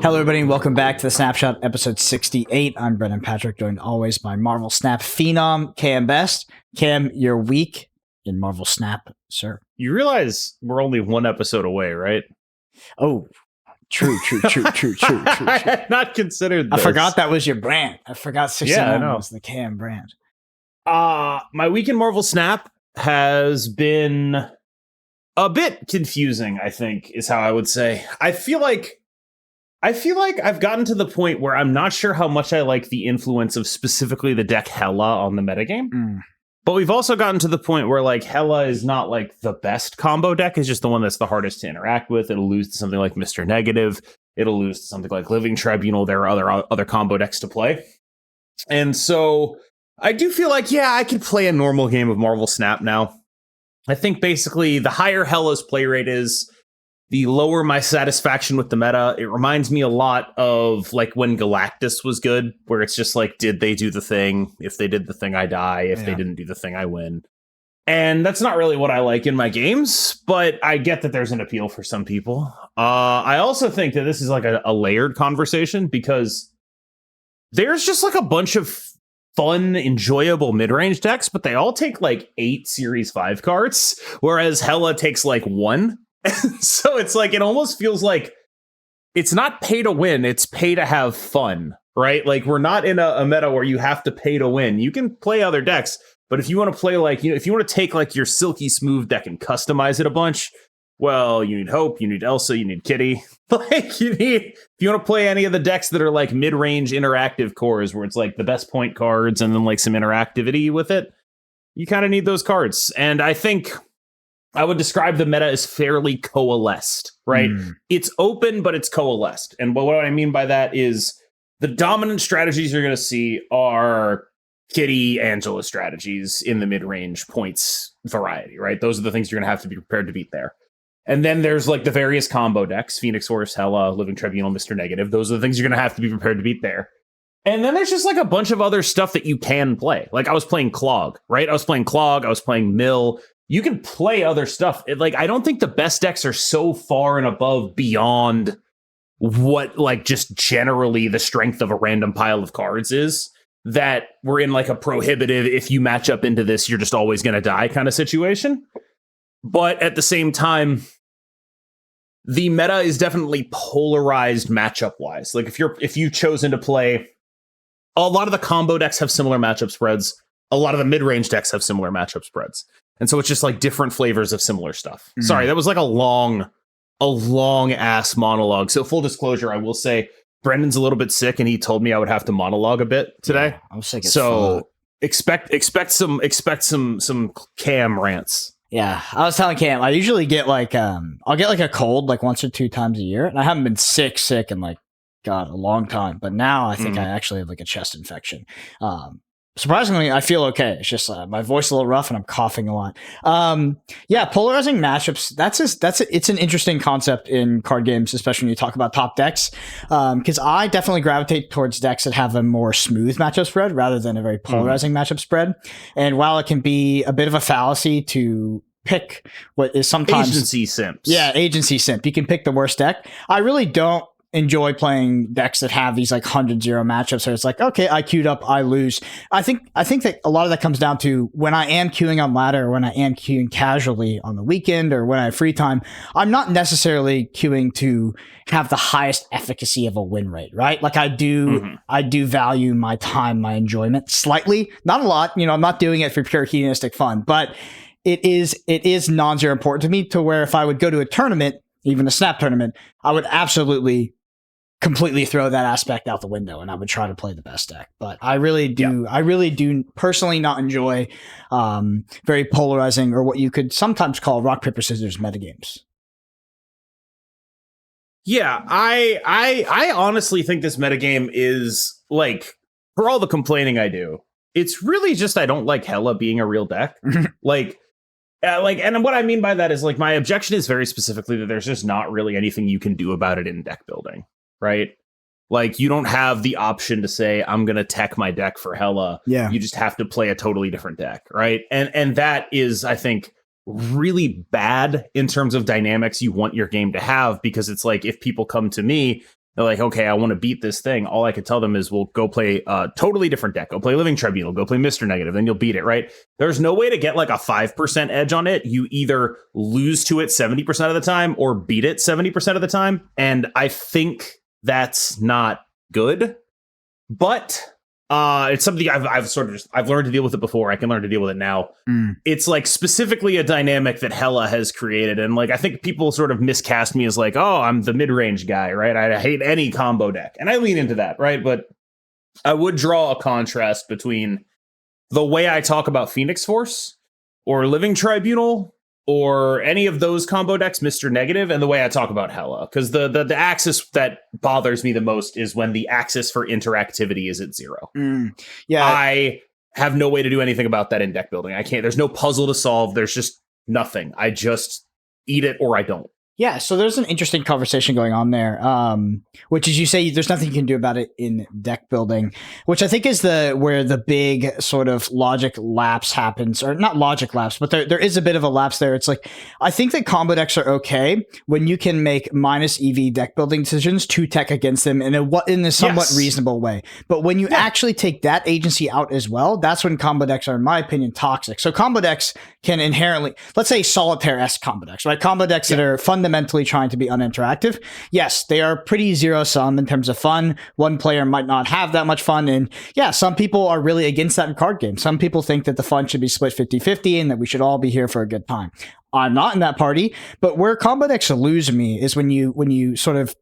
Hello, everybody, and welcome back to the Snapshot, episode 68. I'm Brendan Patrick, joined always by Marvel Snap phenom Cam Best. Cam, your week in Marvel Snap, sir. You realize we're only one episode away, right? Oh, true. I had not considered this. I forgot that was your brand. I forgot 69 was the Cam brand. My week in Marvel Snap has been a bit confusing, I think, is how I would say. I feel like I've gotten to the point where I'm not sure how much I like the influence of specifically the deck Hela on the metagame. But we've also gotten to the point where like Hela is not like the best combo deck. It's just the one that's the hardest to interact with. It'll lose to something like Mr. Negative. It'll lose to something like Living Tribunal. There are other combo decks to play. And so I do feel like, yeah, I could play a normal game of Marvel Snap now. I think basically the higher Hela's play rate is, the lower my satisfaction with the meta. It reminds me a lot of like when Galactus was good, where it's just like, did they do the thing? If they did the thing, I die. If they didn't do the thing, I win. And that's not really what I like in my games, but I get that there's an appeal for some people. I also think that this is like a layered conversation because there's just like a bunch of fun, enjoyable mid-range decks, but they all take like 8 Series 5 cards, whereas Hela takes like 1. So it's like, it almost feels like it's not pay to win, it's pay to have fun, right? Like we're not in a meta where you have to pay to win. You can play other decks, but if you want to play like, you know, if you want to take like your silky smooth deck and customize it a bunch, well, you need Hope, you need Elsa, you need Kitty. Like if you want to play any of the decks that are like mid-range interactive cores where it's like the best point cards and then like some interactivity with it, you kind of need those cards. And I think I would describe the meta as fairly coalesced, right? It's open, but it's coalesced. And what I mean by that is the dominant strategies you're going to see are Kitty, Angela strategies in the mid-range points variety, right? Those are the things you're going to have to be prepared to beat there. And then there's like the various combo decks, Phoenix Force, Hela, Living Tribunal, Mr. Negative. Those are the things you're going to have to be prepared to beat there. And then there's just like a bunch of other stuff that you can play. Like I was playing Clog, right? I was playing Mill. You can play other stuff. I don't think the best decks are so far and above beyond what, like, just generally the strength of a random pile of cards is, that we're in, like, a prohibitive, if you match up into this, you're just always going to die kind of situation. But at the same time, the meta is definitely polarized matchup-wise. Like, if you've chosen to play, a lot of the combo decks have similar matchup spreads. A lot of the mid-range decks have similar matchup spreads. And so it's just like different flavors of similar stuff. Sorry, that was like a long ass monologue. So full disclosure, I will say Brendan's a little bit sick and he told me I would have to monologue a bit today. Yeah, I'm sick as so fuck. expect some Cam rants. Yeah, I was telling Cam, I usually get like, I'll get like a cold like once or 2 times a year. And I haven't been sick in like, God, a long time. But now I think I actually have like a chest infection. Surprisingly, I feel okay. It's just my voice is a little rough and I'm coughing a lot. Yeah, polarizing matchups. It's an interesting concept in card games, especially when you talk about top decks. Because I definitely gravitate towards decks that have a more smooth matchup spread rather than a very polarizing matchup spread. And while it can be a bit of a fallacy to pick what is sometimes agency simps. Yeah, agency simp. You can pick the worst deck. I really don't enjoy playing decks that have these like 100-0 matchups where it's like, okay, I queued up, I lose. I think that a lot of that comes down to when I am queuing on ladder or when I am queuing casually on the weekend or when I have free time, I'm not necessarily queuing to have the highest efficacy of a win rate, right? Like I do value my time, my enjoyment slightly, not a lot, I'm not doing it for pure hedonistic fun, but it is non-zero important to me to where if I would go to a tournament, even a Snap tournament, I would absolutely completely throw that aspect out the window and I would try to play the best deck. But I really do personally not enjoy very polarizing or what you could sometimes call rock, paper, scissors metagames. Yeah, I honestly think this metagame is like, for all the complaining I do, it's really just I don't like Hela being a real deck. And what I mean by that is like my objection is very specifically that there's just not really anything you can do about it in deck building. Right? Like you don't have the option to say, I'm going to tech my deck for Hela. Yeah. You just have to play a totally different deck. Right. And that is, I think, really bad in terms of dynamics you want your game to have, because it's like, if people come to me, they're like, okay, I want to beat this thing. All I could tell them is, well, go play a totally different deck. Go play Living Tribunal. Go play Mr. Negative. Then you'll beat it, right? There's no way to get like a 5% edge on it. You either lose to it 70% of the time or beat it 70% of the time. And I think that's not good. But it's something I've learned to deal with it before. I can learn to deal with it now. It's like specifically a dynamic that Hela has created. And like, I think people sort of miscast me as like, oh, I'm the mid-range guy, right? I hate any combo deck. And I lean into that, right? But I would draw a contrast between the way I talk about Phoenix Force or Living Tribunal or any of those combo decks, Mr. Negative, and the way I talk about Hela. Because the axis that bothers me the most is when the axis for interactivity is at 0. Yeah. I have no way to do anything about that in deck building. I can't. There's no puzzle to solve. There's just nothing. I just eat it or I don't. Yeah, so there's an interesting conversation going on there, which is, you say there's nothing you can do about it in deck building, which I think is where the big sort of logic lapse happens, or not logic lapse, but there is a bit of a lapse there. It's like, I think that combo decks are okay when you can make minus EV deck building decisions to tech against them in a somewhat reasonable way. But when you actually take that agency out as well, that's when combo decks are, in my opinion, toxic. So combo decks can inherently, let's say solitaire-esque combo decks, right? Combo decks that are fundamentally trying to be uninteractive. Yes, they are pretty zero-sum in terms of fun. One player might not have that much fun. And yeah, some people are really against that in card games. Some people think that the fun should be split 50-50 and that we should all be here for a good time. I'm not in that party, but where combo decks lose me is when you sort of,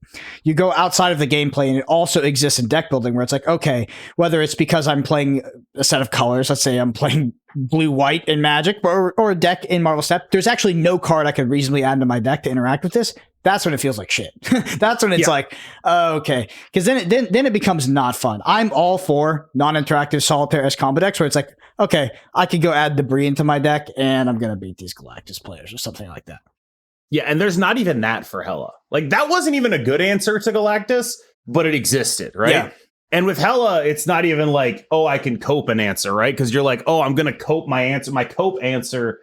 you go outside of the gameplay and it also exists in deck building, where it's like, okay, whether it's because I'm playing a set of colors, let's say I'm playing blue-white in Magic, or a deck in Marvel Snap, there's actually no card I could reasonably add to my deck to interact with this. That's when it feels like shit. That's when it's like, okay. Because then it becomes not fun. I'm all for non-interactive solitaire-esque combo decks where it's like, okay, I could go add debris into my deck and I'm going to beat these Galactus players or something like that. Yeah, and there's not even that for Hela. Like, that wasn't even a good answer to Galactus, but it existed, right? Yeah. And with Hela, it's not even like, oh, I can cope an answer, right? Because you're like, oh, I'm going to cope my answer. My cope answer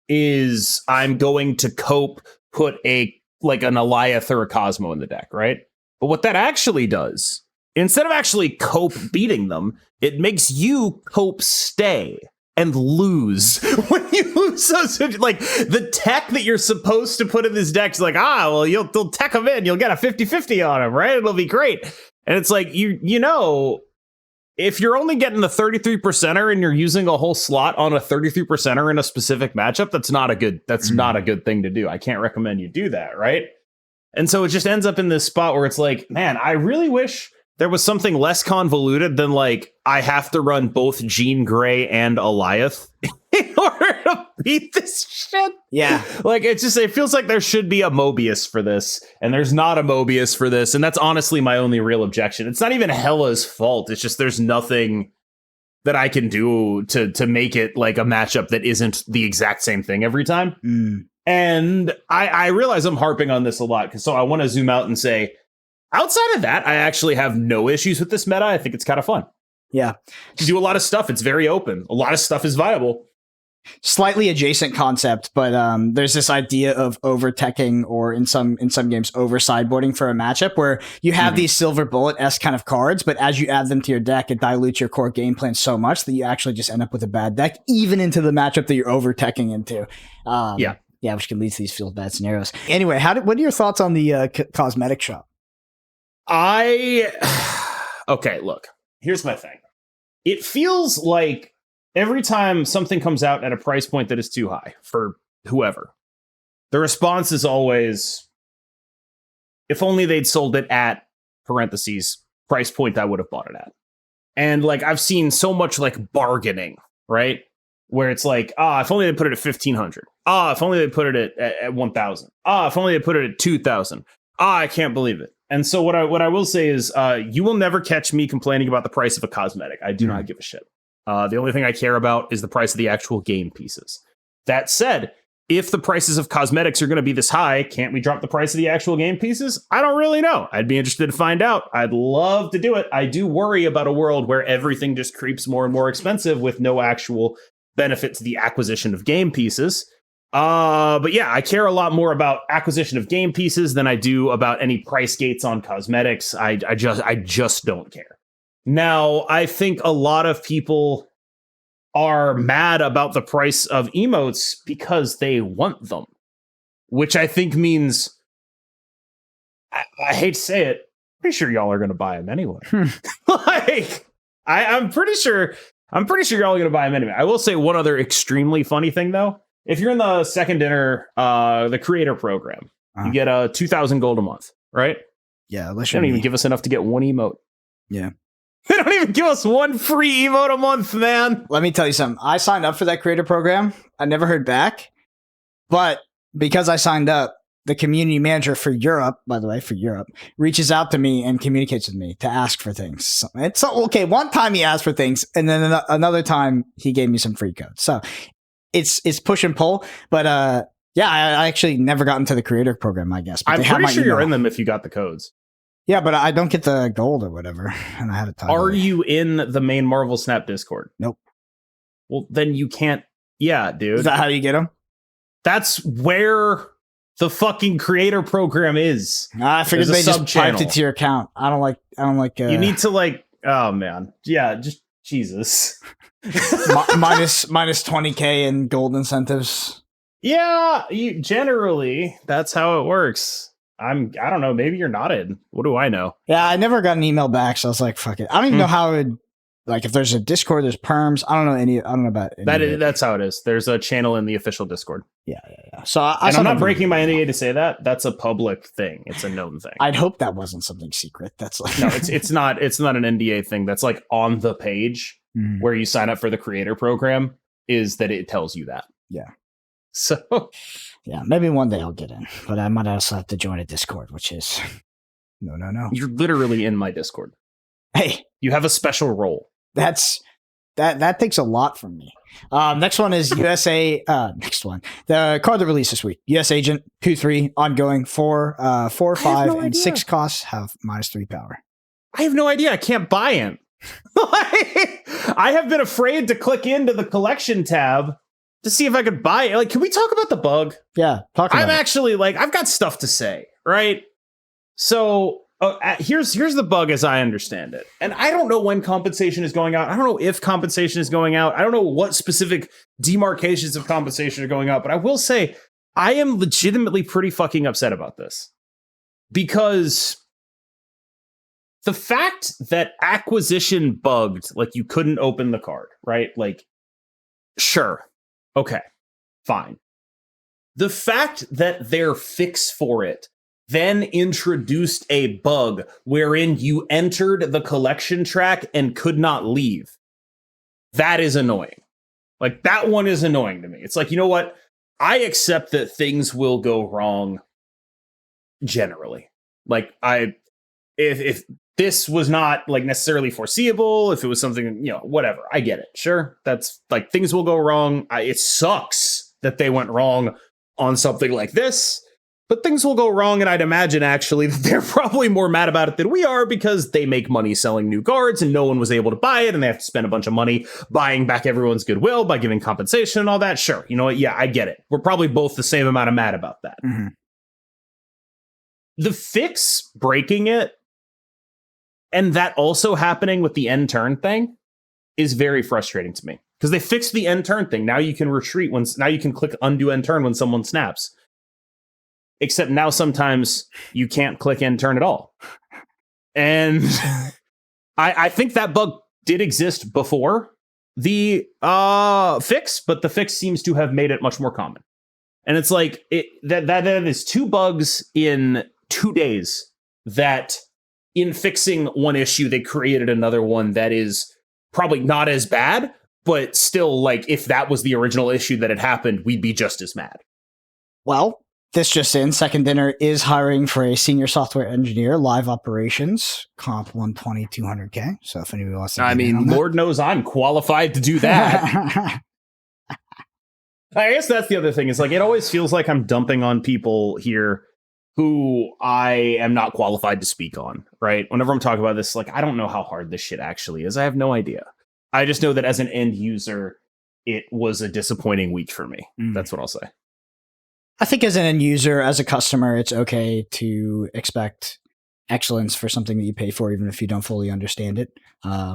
is I'm going to cope, put an Alioth or a Cosmo in the deck, right? But what that actually does, instead of actually cope beating them, it makes you cope stay and lose. When you lose, like, the tech that you're supposed to put in this deck is like, they'll tech them in, you'll get a 50-50 on them, right? It'll be great. And it's like, you know, if you're only getting the 33%er and you're using a whole slot on a 33%er in a specific matchup, that's not a good thing to do. I can't recommend you do that, right? And so it just ends up in this spot where it's like, man, I really wish there was something less convoluted than like, I have to run both Jean Grey and Alioth in order to beat this shit. Yeah. Like, it feels like there should be a Mobius for this, and there's not a Mobius for this. And that's honestly my only real objection. It's not even Hela's fault. It's just, there's nothing that I can do to make it like a matchup that isn't the exact same thing every time. And I realize I'm harping on this a lot, so I want to zoom out and say, outside of that, I actually have no issues with this meta. I think it's kind of fun. Yeah. To do a lot of stuff. It's very open. A lot of stuff is viable. Slightly adjacent concept, but there's this idea of over-teching, or in some games, over-sideboarding for a matchup, where you have these silver bullet-esque kind of cards, but as you add them to your deck, it dilutes your core game plan so much that you actually just end up with a bad deck, even into the matchup that you're over-teching into. Yeah, which can lead to these feel bad scenarios. Anyway, what are your thoughts on the cosmetic shop? Okay, look, here's my thing. It feels like every time something comes out at a price point that is too high for whoever, the response is always, if only they'd sold it at parentheses price point I would have bought it at. And like, I've seen so much like bargaining, right? Where it's like, if only they put it at 1,500. If only they put it at 1,000. If only they put it at 2,000. I can't believe it. And so what I will say is, you will never catch me complaining about the price of a cosmetic. I do not give a shit. The only thing I care about is the price of the actual game pieces. That said, if the prices of cosmetics are going to be this high, can't we drop the price of the actual game pieces? I don't really know. I'd be interested to find out. I'd love to do it. I do worry about a world where everything just creeps more and more expensive with no actual benefit to the acquisition of game pieces. But yeah, I care a lot more about acquisition of game pieces than I do about any price gates on cosmetics. I just don't care. Now, I think a lot of people are mad about the price of emotes because they want them, which I think means, I hate to say it, pretty sure y'all are going to buy them anyway. Like, I'm pretty sure y'all are going to buy them anyway. I will say one other extremely funny thing though. If you're in the second dinner, the creator program, you get 2,000 gold a month, right? Yeah, they don't even give us enough to get one emote. Yeah. They don't even give us one free emote a month, man. Let me tell you something. I signed up for that creator program. I never heard back. But because I signed up, the community manager for Europe, by the way, reaches out to me and communicates with me to ask for things. So it's okay. One time he asked for things, and then another time he gave me some free code. So it's push and pull. But yeah, I actually never got into the creator program, I guess. But I'm pretty sure you're in them if you got the codes. Yeah, but I don't get the gold or whatever, and I had to talk. Are you in the main Marvel Snap Discord? Nope. Well, then you can't. Yeah, dude. Is that how you get them? That's where the fucking creator program is. I figured they just piped it to your account. I don't like. You need to like. Oh man, yeah. Just Jesus. minus 20K in gold incentives. Yeah, generally that's how it works. I don't know. Maybe you're not in. What do I know? Yeah, I never got an email back, so I was like, "Fuck it." I don't even know how it. Like, if there's a Discord, there's perms. I don't know about that. That's how it is. There's a channel in the official Discord. Yeah. So I'm not breaking my NDA to say that. That's a public thing. It's a known thing. I'd hope that wasn't something secret. That's like no, it's not. It's not an NDA thing. That's like on the page where you sign up for the creator program. Is that it tells you that? Yeah. So. Yeah, maybe one day I'll get in, but I might also have to join a Discord, which is no. You're literally in my Discord. Hey, you have a special role. That takes a lot from me. Next one is USA. Next one, the card that released this week. US Agent 2/3 ongoing 4, 5, and 6 costs have -3 power. I have no idea. I can't buy him. I have been afraid to click into the collection tab to see if I could buy it. Like, can we talk about the bug? Yeah, talk about it. I'm actually like, I've got stuff to say, right? So here's the bug as I understand it. And I don't know when compensation is going out. I don't know if compensation is going out. I don't know what specific demarcations of compensation are going out. But I will say, I am legitimately pretty fucking upset about this. Because the fact that acquisition bugged, like you couldn't open the card, right? Like, sure. Okay, fine. The fact that their fix for it then introduced a bug wherein you entered the collection track and could not leave, that is annoying. Like, that one is annoying to me. It's like, you know what? I accept that things will go wrong generally. Like, if this was not like necessarily foreseeable, if it was something, you know, whatever, I get it. Sure, that's like, things will go wrong. It sucks that they went wrong on something like this, but things will go wrong. And I'd imagine actually that they're probably more mad about it than we are, because they make money selling new cards and no one was able to buy it. And they have to spend a bunch of money buying back everyone's goodwill by giving compensation and all that. Sure. You know what? Yeah, I get it. We're probably both the same amount of mad about that. Mm-hmm. The fix breaking it, and that also happening with the end turn thing, is very frustrating to me, because they fixed the end turn thing. Now you can retreat now you can click undo end turn when someone snaps. Except now sometimes you can't click end turn at all. And I think that bug did exist before the fix, but the fix seems to have made it much more common. And it's like that is 2 bugs in 2 days that, in fixing one issue, they created another one that is probably not as bad, but still, like, if that was the original issue that had happened, we'd be just as mad. Well, this just in, Second Dinner is hiring for a senior software engineer, live operations, comp 120, 200K. So if anybody wants to, I mean, Lord knows I'm qualified to do that. I guess that's the other thing. Is like, it always feels like I'm dumping on people here who I am not qualified to speak on, right? Whenever I'm talking about this, like, I don't know how hard this shit actually is. I have no idea. I just know that as an end user, it was a disappointing week for me. That's what I'll say. I think as an end user, as a customer, it's okay to expect excellence for something that you pay for, even if you don't fully understand it. I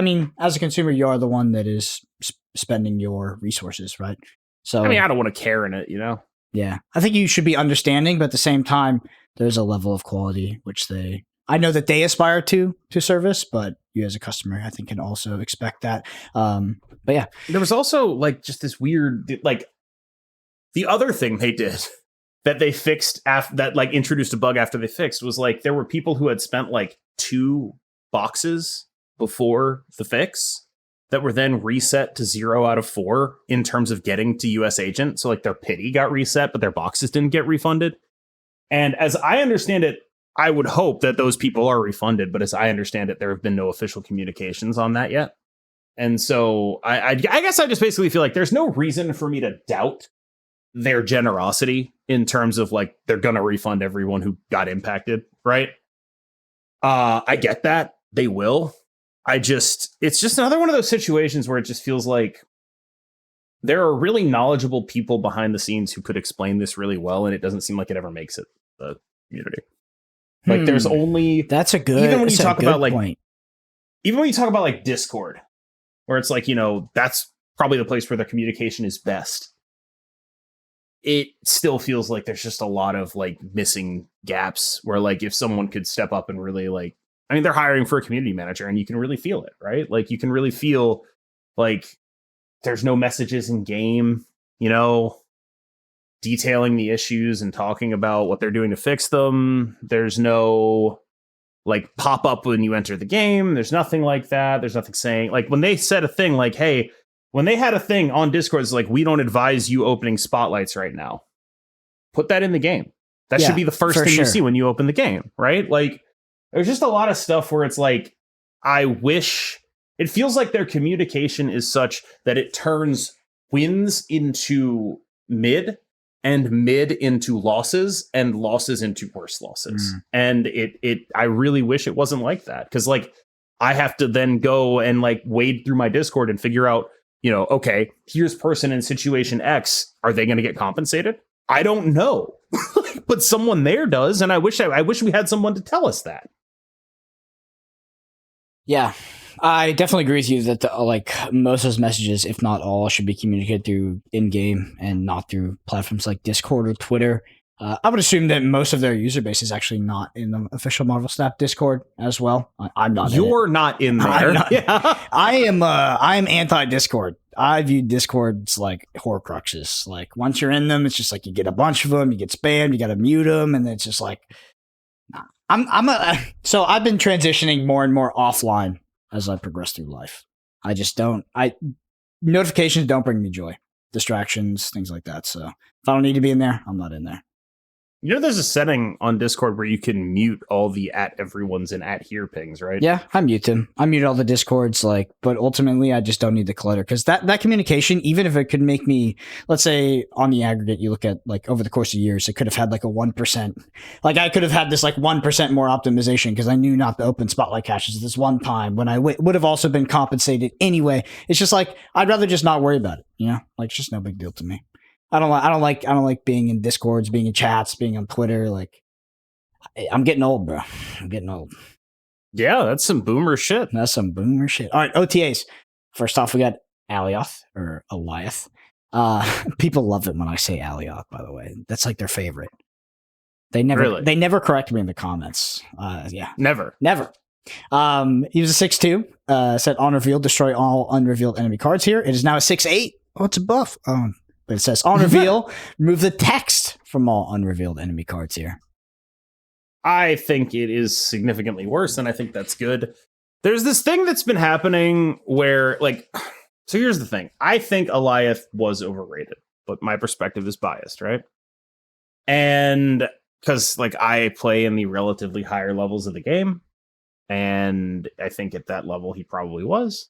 mean, as a consumer, you are the one that is spending your resources, right? So, I mean, I don't want to care in it, you know? yeah, I think you should be understanding, but at the same time, there's a level of quality I know that they aspire to service, but you as a customer, I think, can also expect that. But yeah, there was also like just this weird, like the other thing they did that they fixed that like introduced a bug after they fixed was like there were people who had spent like 2 boxes before the fix that were then reset to 0 out of 4 in terms of getting to US agent. So like their pity got reset, but their boxes didn't get refunded. And as I understand it, I would hope that those people are refunded. But as I understand it, there have been no official communications on that yet. And so I guess I just basically feel like there's no reason for me to doubt their generosity in terms of like they're going to refund everyone who got impacted. Right. I get that. They will. It's just another one of those situations where it just feels like there are really knowledgeable people behind the scenes who could explain this really well, and it doesn't seem like it ever makes it the community. Like there's only that's a good even when you talk about like point. Even when you talk about like Discord, where it's like, you know, that's probably the place where the communication is best. It still feels like there's just a lot of like missing gaps where like if someone could step up and really like, I mean, they're hiring for a community manager and you can really feel it, right? Like you can really feel like there's no messages in game, you know, detailing the issues and talking about what they're doing to fix them. There's no like pop up when you enter the game. There's nothing like that. There's nothing saying like when they said a thing like, hey, when they had a thing on Discord, it's like, we don't advise you opening spotlights right now. Put that in the game. That should be the first thing you see when you open the game, right? Like there's just a lot of stuff where it's like, I wish it feels like their communication is such that it turns wins into mid and mid into losses and losses into worse losses. And I really wish it wasn't like that. Cause like I have to then go and like wade through my Discord and figure out, you know, okay, here's person in situation X. Are they going to get compensated? I don't know, but someone there does. And I wish we had someone to tell us that. Yeah, I definitely agree with you that like most of those messages, if not all, should be communicated through in-game and not through platforms like Discord or Twitter. I would assume that most of their user base is actually not in the official Marvel Snap Discord as well. I'm not. You're not in there. Yeah. I am anti-Discord. I view Discords like Horcruxes. Like once you're in them, it's just like you get a bunch of them, you get spammed, you got to mute them, and it's just like. So I've been transitioning more and more offline as I progress through life. I just don't. Notifications don't bring me joy. Distractions, things like that. So if I don't need to be in there, I'm not in there. You know, there's a setting on Discord where you can mute all the @everyone's and @here pings, right? Yeah, I mute them. I mute all the Discords, but ultimately I just don't need the clutter because that communication, even if it could make me, let's say on the aggregate, you look at like over the course of years, it could have had like a 1%. Like I could have had this like 1% more optimization because I knew not to open spotlight caches this one time when I would have also been compensated anyway. It's just like I'd rather just not worry about it. You know, like it's just no big deal to me. I don't like being in Discords, being in chats, being on Twitter. Like, I'm getting old, bro. I'm getting old. Yeah, that's some boomer shit. That's some boomer shit. All right, OTAs. First off, we got Alioth or Eliath. People love it when I say Alioth, by the way. That's like their favorite. They never correct me in the comments. Yeah. Never. He was a 6-2. Said on reveal, destroy all unrevealed enemy cards here. It is now a 6-8. Oh, it's a buff. But it says on reveal, remove the text from all unrevealed enemy cards here. I think it is significantly worse, and I think that's good. There's this thing that's been happening where, like, so here's the thing. I think Eliath was overrated, but my perspective is biased, right? And because, like, I play in the relatively higher levels of the game, and I think at that level he probably was.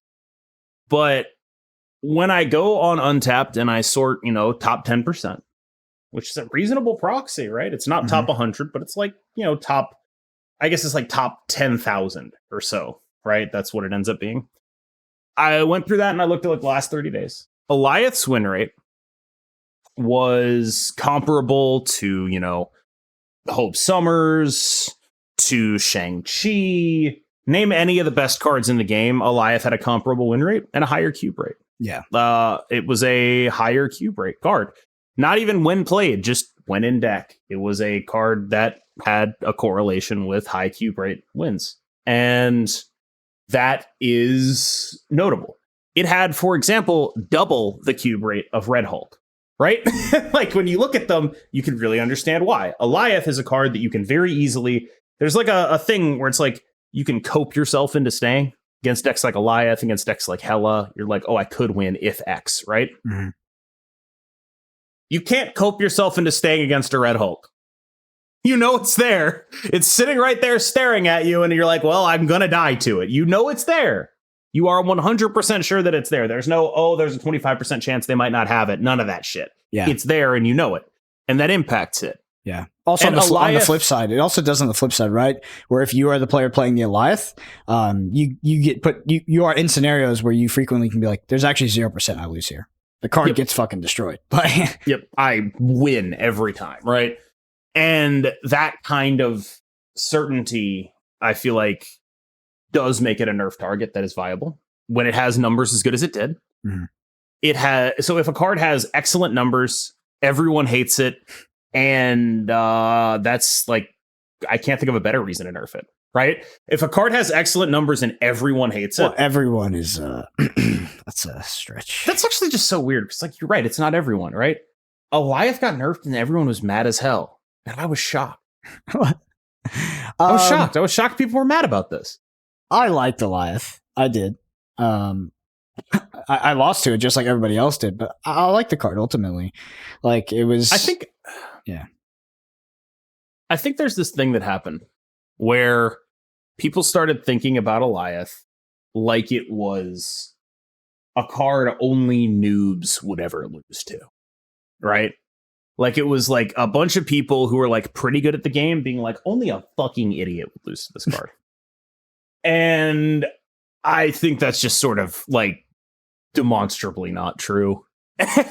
But when I go on Untapped and I sort, you know, top 10%, which is a reasonable proxy, right? It's not top 100, but it's like, you know, I guess it's like top 10,000 or so, right? That's what it ends up being. I went through that and I looked at like the last 30 days. Eliath's win rate was comparable to, you know, Hope Summers, to Shang-Chi. Name any of the best cards in the game. Alioth had a comparable win rate and a higher cube rate. Yeah. It was a higher cube rate card. Not even when played, just when in deck. It was a card that had a correlation with high cube rate wins. And that is notable. It had, for example, double the cube rate of Red Hulk, right? Like when you look at them, you can really understand why. Alioth is a card that you can very easily, there's like a thing where it's like, you can cope yourself into staying against decks like Alioth, against decks like Hela. You're like, oh, I could win if X, right? Mm-hmm. You can't cope yourself into staying against a Red Hulk. You know it's there. It's sitting right there staring at you, and you're like, well, I'm going to die to it. You know it's there. You are 100% sure that it's there. There's no, oh, there's a 25% chance they might not have it. None of that shit. Yeah. It's there, and you know it. And that impacts it. Yeah. Also on the flip side, it also does on the flip side, right? Where if you are the player playing the Alioth, you are in scenarios where you frequently can be like, there's actually 0% I lose here. The card gets fucking destroyed. Yep. I win every time, right? And that kind of certainty, I feel like, does make it a nerf target that is viable when it has numbers as good as it did. Mm-hmm. So if a card has excellent numbers, everyone hates it. And that's like, I can't think of a better reason to nerf it, right? If a card has excellent numbers and everyone hates it. Well, everyone is, that's a stretch. That's actually just so weird. Because like, you're right. It's not everyone, right? Alioth got nerfed and everyone was mad as hell. And I was shocked. I was shocked. I was shocked people were mad about this. I liked Alioth. I did. I lost to it just like everybody else did, but I like the card ultimately. Like it was. I think there's this thing that happened where people started thinking about Alioth like it was a card only noobs would ever lose to, right? Like it was like a bunch of people who were like pretty good at the game being like, only a fucking idiot would lose to this card. And I think that's just sort of like demonstrably not true.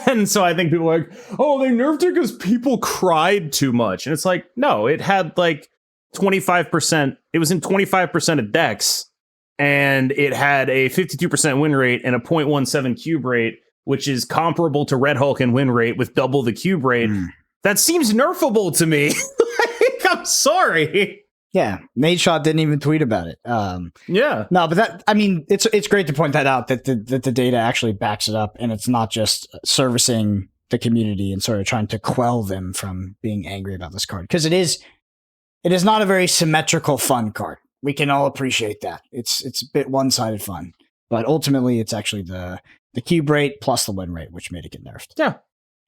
And so I think people are like, oh, they nerfed it because people cried too much. And it's like, no, it had like 25%. It was in 25% of decks. And it had a 52% win rate and a 0.17 cube rate, which is comparable to Red Hulk in win rate with double the cube rate. That seems nerfable to me. Like, I'm sorry. Yeah, Nate Shot didn't even tweet about it. Yeah, no, but that, I mean, it's great to point that out that the data actually backs it up, and it's not just servicing the community and sort of trying to quell them from being angry about this card, because it is not a very symmetrical fun card. We can all appreciate that. It's a bit one-sided fun, but ultimately it's actually the cube rate plus the win rate which made it get nerfed. Yeah,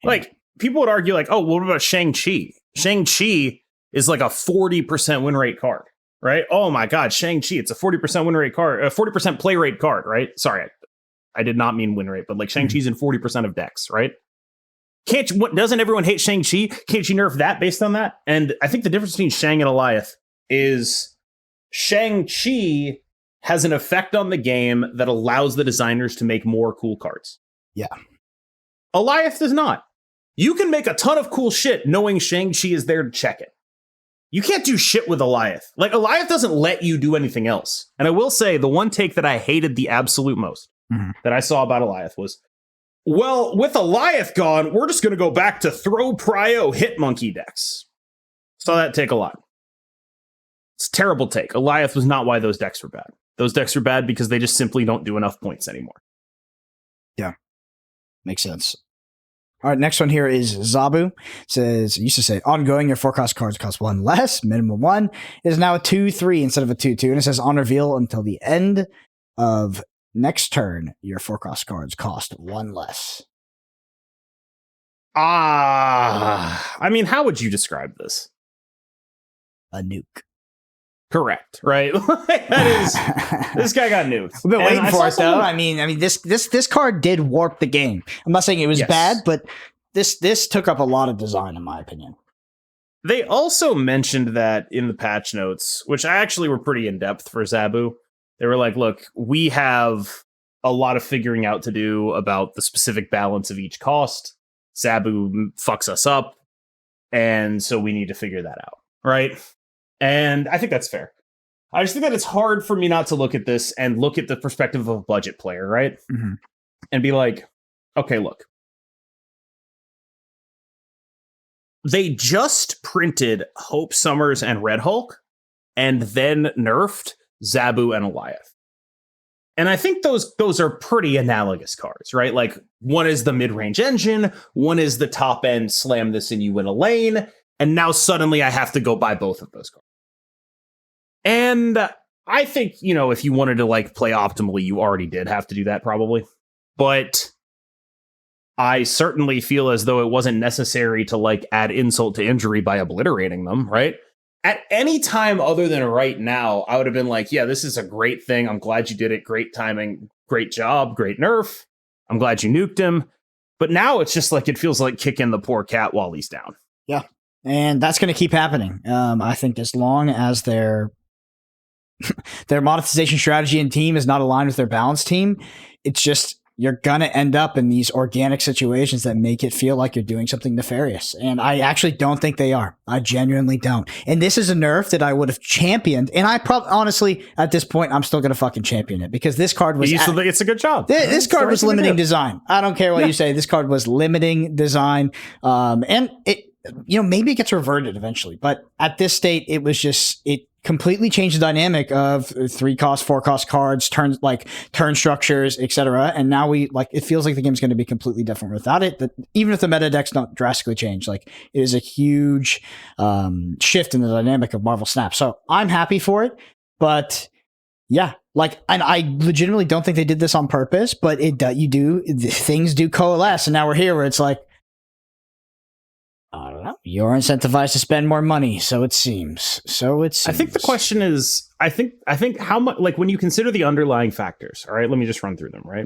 like people would argue like, oh, what about Shang-Chi? Shang-Chi is like a 40% win rate card, right? Oh my God, Shang-Chi, it's a 40% win rate card, a 40% play rate card, right? Sorry, I did not mean win rate, but like Shang-Chi's in 40% of decks, right? Doesn't everyone hate Shang-Chi? Can't you nerf that based on that? And I think the difference between Shang and Alioth is Shang-Chi has an effect on the game that allows the designers to make more cool cards. Yeah. Alioth does not. You can make a ton of cool shit knowing Shang-Chi is there to check it. You can't do shit with Alioth. Like, Alioth doesn't let you do anything else. And I will say, the one take that I hated the absolute most that I saw about Alioth was, well, with Alioth gone, we're just going to go back to throw prio hit monkey decks. Saw that take a lot. It's a terrible take. Alioth was not why those decks were bad. Those decks were bad because they just simply don't do enough points anymore. Yeah. Makes sense. All right, next one here is Zabu. It says, used to say, ongoing, your forecast cards cost one less, minimum one. It is now a 2/3 instead of a 2/2. And it says, on reveal until the end of next turn, your forecast cards cost one less. I mean, how would you describe this? A nuke. Correct, right? This guy got nuked. We've been waiting for it, though. I mean, this card did warp the game. I'm not saying it was bad, but this took up a lot of design, in my opinion. They also mentioned that in the patch notes, which actually were pretty in depth for Zabu. They were like, "Look, we have a lot of figuring out to do about the specific balance of each cost. Zabu fucks us up, and so we need to figure that out, right? And I think that's fair. I just think that it's hard for me not to look at this and look at the perspective of a budget player, right? Mm-hmm. And be like, okay, look. They just printed Hope Summers and Red Hulk, and then nerfed Zabu and Eliath. And I think those are pretty analogous cards, right? Like, one is the mid-range engine, one is the top end slam this and you win a lane, and now suddenly I have to go buy both of those cards. And I think, if you wanted to like play optimally, you already did have to do that probably. But I certainly feel as though it wasn't necessary to like add insult to injury by obliterating them, right? At any time other than right now, I would have been like, yeah, this is a great thing. I'm glad you did it. Great timing. Great job. Great nerf. I'm glad you nuked him. But now it's just like, it feels like kicking the poor cat while he's down. Yeah. And that's going to keep happening. I think as long as their monetization strategy and team is not aligned with their balance team, it's just, you're going to end up in these organic situations that make it feel like you're doing something nefarious. And I actually don't think they are. I genuinely don't. And this is a nerf that I would have championed. And I probably, honestly, at this point, I'm still going to fucking champion it because this card was... It's a good job. This card was limiting design. I don't care what you say. This card was limiting design. And it, maybe it gets reverted eventually. But at this state, it was just... it completely changed the dynamic of 3-cost, 4-cost cards, turn structures, etc. And now it feels like the game's going to be completely different without it. That even if the meta decks don't drastically change, it is a huge shift in the dynamic of Marvel Snap. So I'm happy for it, but yeah, and I legitimately don't think they did this on purpose, but things do coalesce, and now we're here where it's like, I don't know. You're incentivized to spend more money, so it seems. I think the question is, I think how much, when you consider the underlying factors, all right, let me just run through them, right?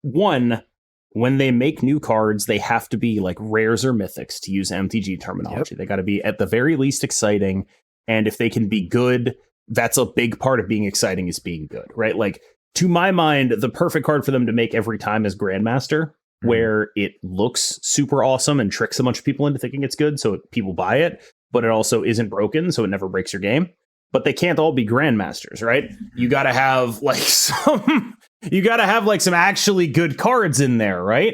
One, when they make new cards, they have to be like rares or mythics, to use MTG terminology. Yep. They got to be at the very least exciting. And if they can be good, that's a big part of being exciting, is being good, right? Like, to my mind, the perfect card for them to make every time is Grandmaster, where it looks super awesome and tricks a bunch of people into thinking it's good, so people buy it, but it also isn't broken, so it never breaks your game. But they can't all be Grandmasters, right? You gotta have some actually good cards in there, right?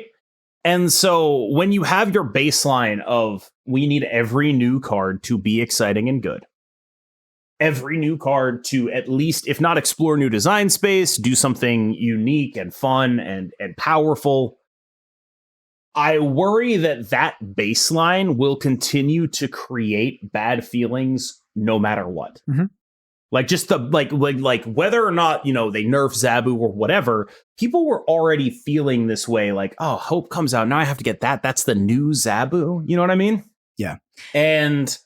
And so when you have your baseline of, we need every new card to be exciting and good, every new card to at least, if not explore new design space, do something unique and fun and powerful, I worry that baseline will continue to create bad feelings no matter what. Mm-hmm. Like, just the like whether or not, they nerf Zabu or whatever, people were already feeling this way, like, oh, Hope comes out, now I have to get that. That's the new Zabu. You know what I mean? Yeah. And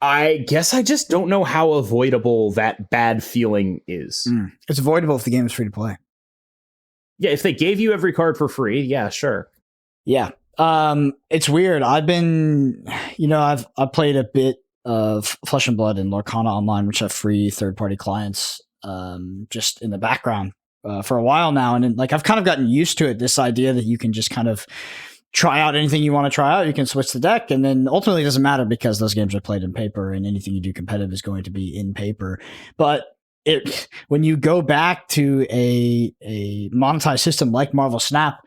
I guess I just don't know how avoidable that bad feeling is. It's avoidable if the game is free to play. Yeah, if they gave you every card for free, yeah, sure. Yeah. It's weird. I've been, I've played a bit of Flesh and Blood and Lorcana Online, which have free third-party clients, just in the background for a while now. And I've kind of gotten used to it, this idea that you can just kind of try out anything you want to try out. You can switch the deck, and then ultimately it doesn't matter because those games are played in paper, and anything you do competitive is going to be in paper. But when you go back to a monetized system like Marvel Snap,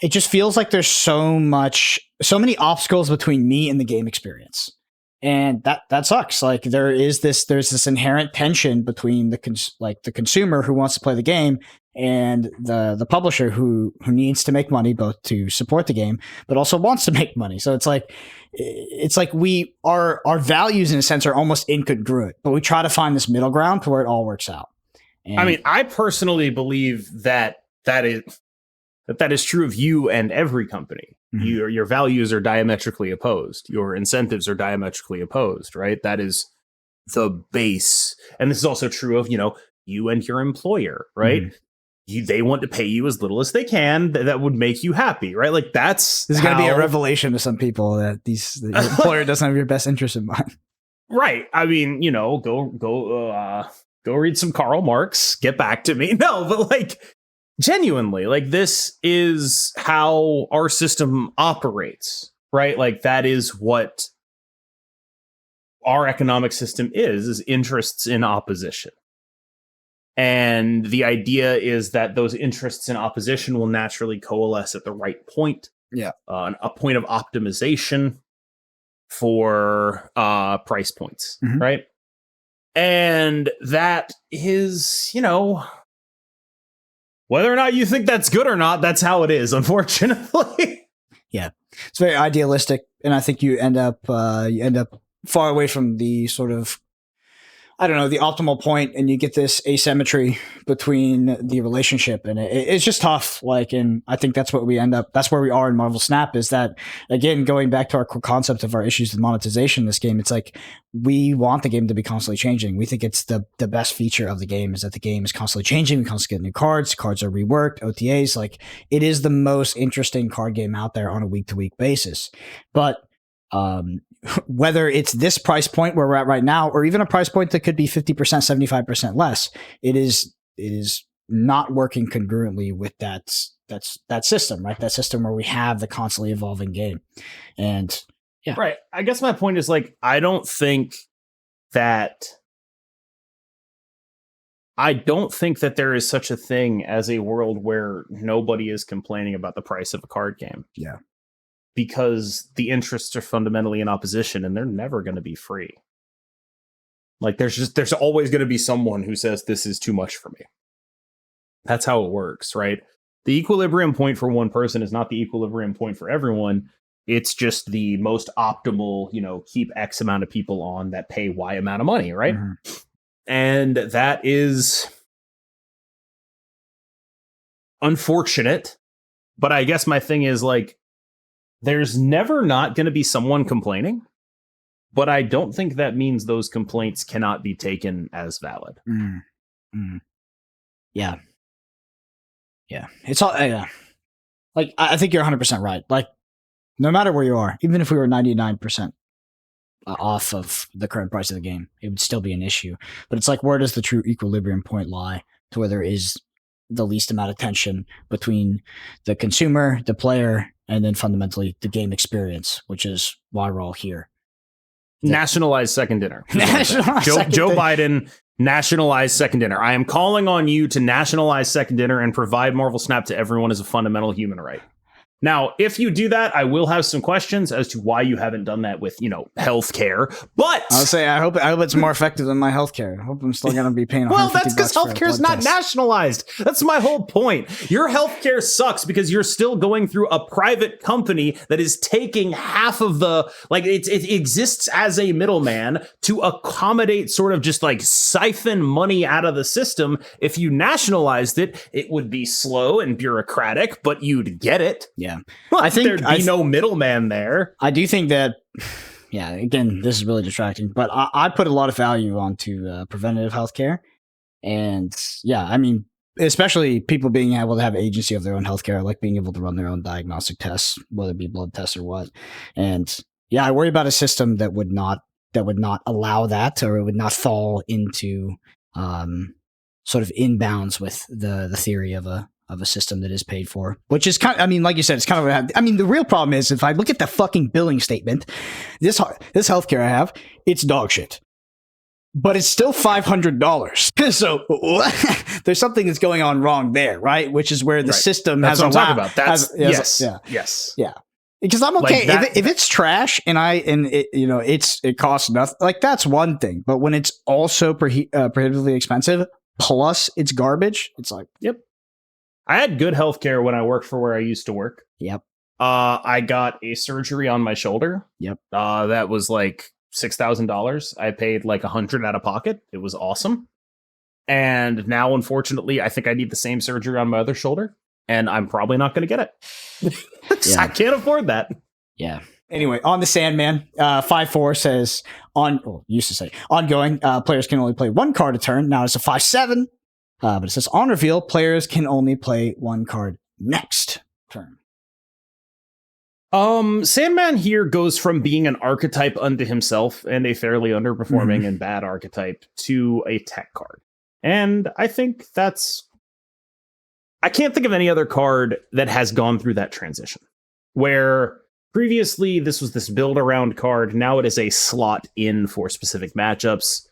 it just feels like there's so many obstacles between me and the game experience. And that sucks. There's this inherent tension between the consumer who wants to play the game and the publisher who needs to make money, both to support the game, but also wants to make money. So it's like our values in a sense are almost incongruent, but we try to find this middle ground to where it all works out. And I personally believe that is true of you and every company. Mm-hmm. Your values are diametrically opposed. Your incentives are diametrically opposed, right? That is the base. And this is also true of, you and your employer, right? Mm-hmm. They want to pay you as little as they can. That would make you happy, right? This is going to be a revelation to some people that the employer doesn't have your best interest in mind. Right. Go read some Karl Marx, get back to me. No, but genuinely, like, this is how our system operates, right? Like, that is what our economic system is interests in opposition. And the idea is that those interests in opposition will naturally coalesce at the right point. Yeah. A point of optimization for price points, right? And that is, whether or not you think that's good or not, that's how it is, unfortunately. Yeah, it's very idealistic, and I think you end up far away from the sort of, I don't know, the optimal point, and you get this asymmetry between the relationship, and it's just tough. Like, and I think that's what we end up. That's where we are in Marvel Snap. Is that, again, going back to our core concept of our issues with monetization in this game? It's like we want the game to be constantly changing. We think it's the best feature of the game is that the game is constantly changing. We constantly get new cards. Cards are reworked. OTAs. Like, it is the most interesting card game out there on a week to week basis, but. Whether it's this price point where we're at right now, or even a price point that could be 50%, 75% less, it is not working congruently with that system, right? That system where we have the constantly evolving game. And yeah. Right. I guess my point is, like, I don't think that there is such a thing as a world where nobody is complaining about the price of a card game. Yeah. Because the interests are fundamentally in opposition, and they're never going to be free. Like, there's always going to be someone who says this is too much for me. That's how it works, right? The equilibrium point for one person is not the equilibrium point for everyone. It's just the most optimal, keep X amount of people on that pay Y amount of money, right? Mm-hmm. And that is unfortunate. But I guess my thing is, like, there's never not going to be someone complaining, but I don't think that means those complaints cannot be taken as valid. Yeah. Yeah. It's all, like, I think you're 100% right. Like, no matter where you are, even if we were 99% off of the current price of the game, it would still be an issue. But it's like, where does the true equilibrium point lie to where there is the least amount of tension between the consumer, the player, and then fundamentally the game experience, which is why we're all here. Nationalize second dinner. Joe Biden, nationalize second dinner. I am calling on you to nationalize second dinner and provide Marvel Snap to everyone as a fundamental human right. Now, if you do that, I will have some questions as to why you haven't done that with, healthcare. But I'll say I hope it's more effective than my healthcare. I hope I'm still going to be paying. Well, that's because healthcare is not nationalized. That's my whole point. Your healthcare sucks because you're still going through a private company that is taking half of the, like, it exists as a middleman to accommodate, sort of just like siphon money out of the system. If you nationalized it, it would be slow and bureaucratic, but you'd get it. Yeah. Well, I think there'd be no middleman there. I do think that, yeah, again, this is really distracting, but I put a lot of value onto preventative healthcare. And yeah, I mean, especially people being able to have agency of their own healthcare, like being able to run their own diagnostic tests, whether it be blood tests or what. And yeah, I worry about a system that would not allow that, or it would not fall into sort of inbounds with the theory of a system that is paid for, which is kind of, I mean, like you said, it's kind of, I mean, the real problem is if I look at the fucking billing statement, this healthcare I have, it's dog shit, but it's still $500. So there's something that's going on wrong there, right? Which is where the system that's has what I'm talking about. That's yes. Because I'm okay like if it's trash and it costs nothing, like, that's one thing. But when it's also prohibitively expensive, plus it's garbage, it's like, yep. I had good healthcare when I worked for where I used to work. Yep. I got a surgery on my shoulder. Yep. That was like $6,000. I paid like $100 out of pocket. It was awesome. And now, unfortunately, I think I need the same surgery on my other shoulder, and I'm probably not going to get it. I can't afford that. Yeah. Anyway, on the Sandman, 5-4 says used to say ongoing. Players can only play one card a turn. Now it's a 5-7. But it says on reveal, players can only play one card next turn. Sandman here goes from being an archetype unto himself and a fairly underperforming and bad archetype to a tech card. And I think that's I can't think of any other card that has gone through that transition where previously this was this build around card. Now it is a slot in for specific matchups.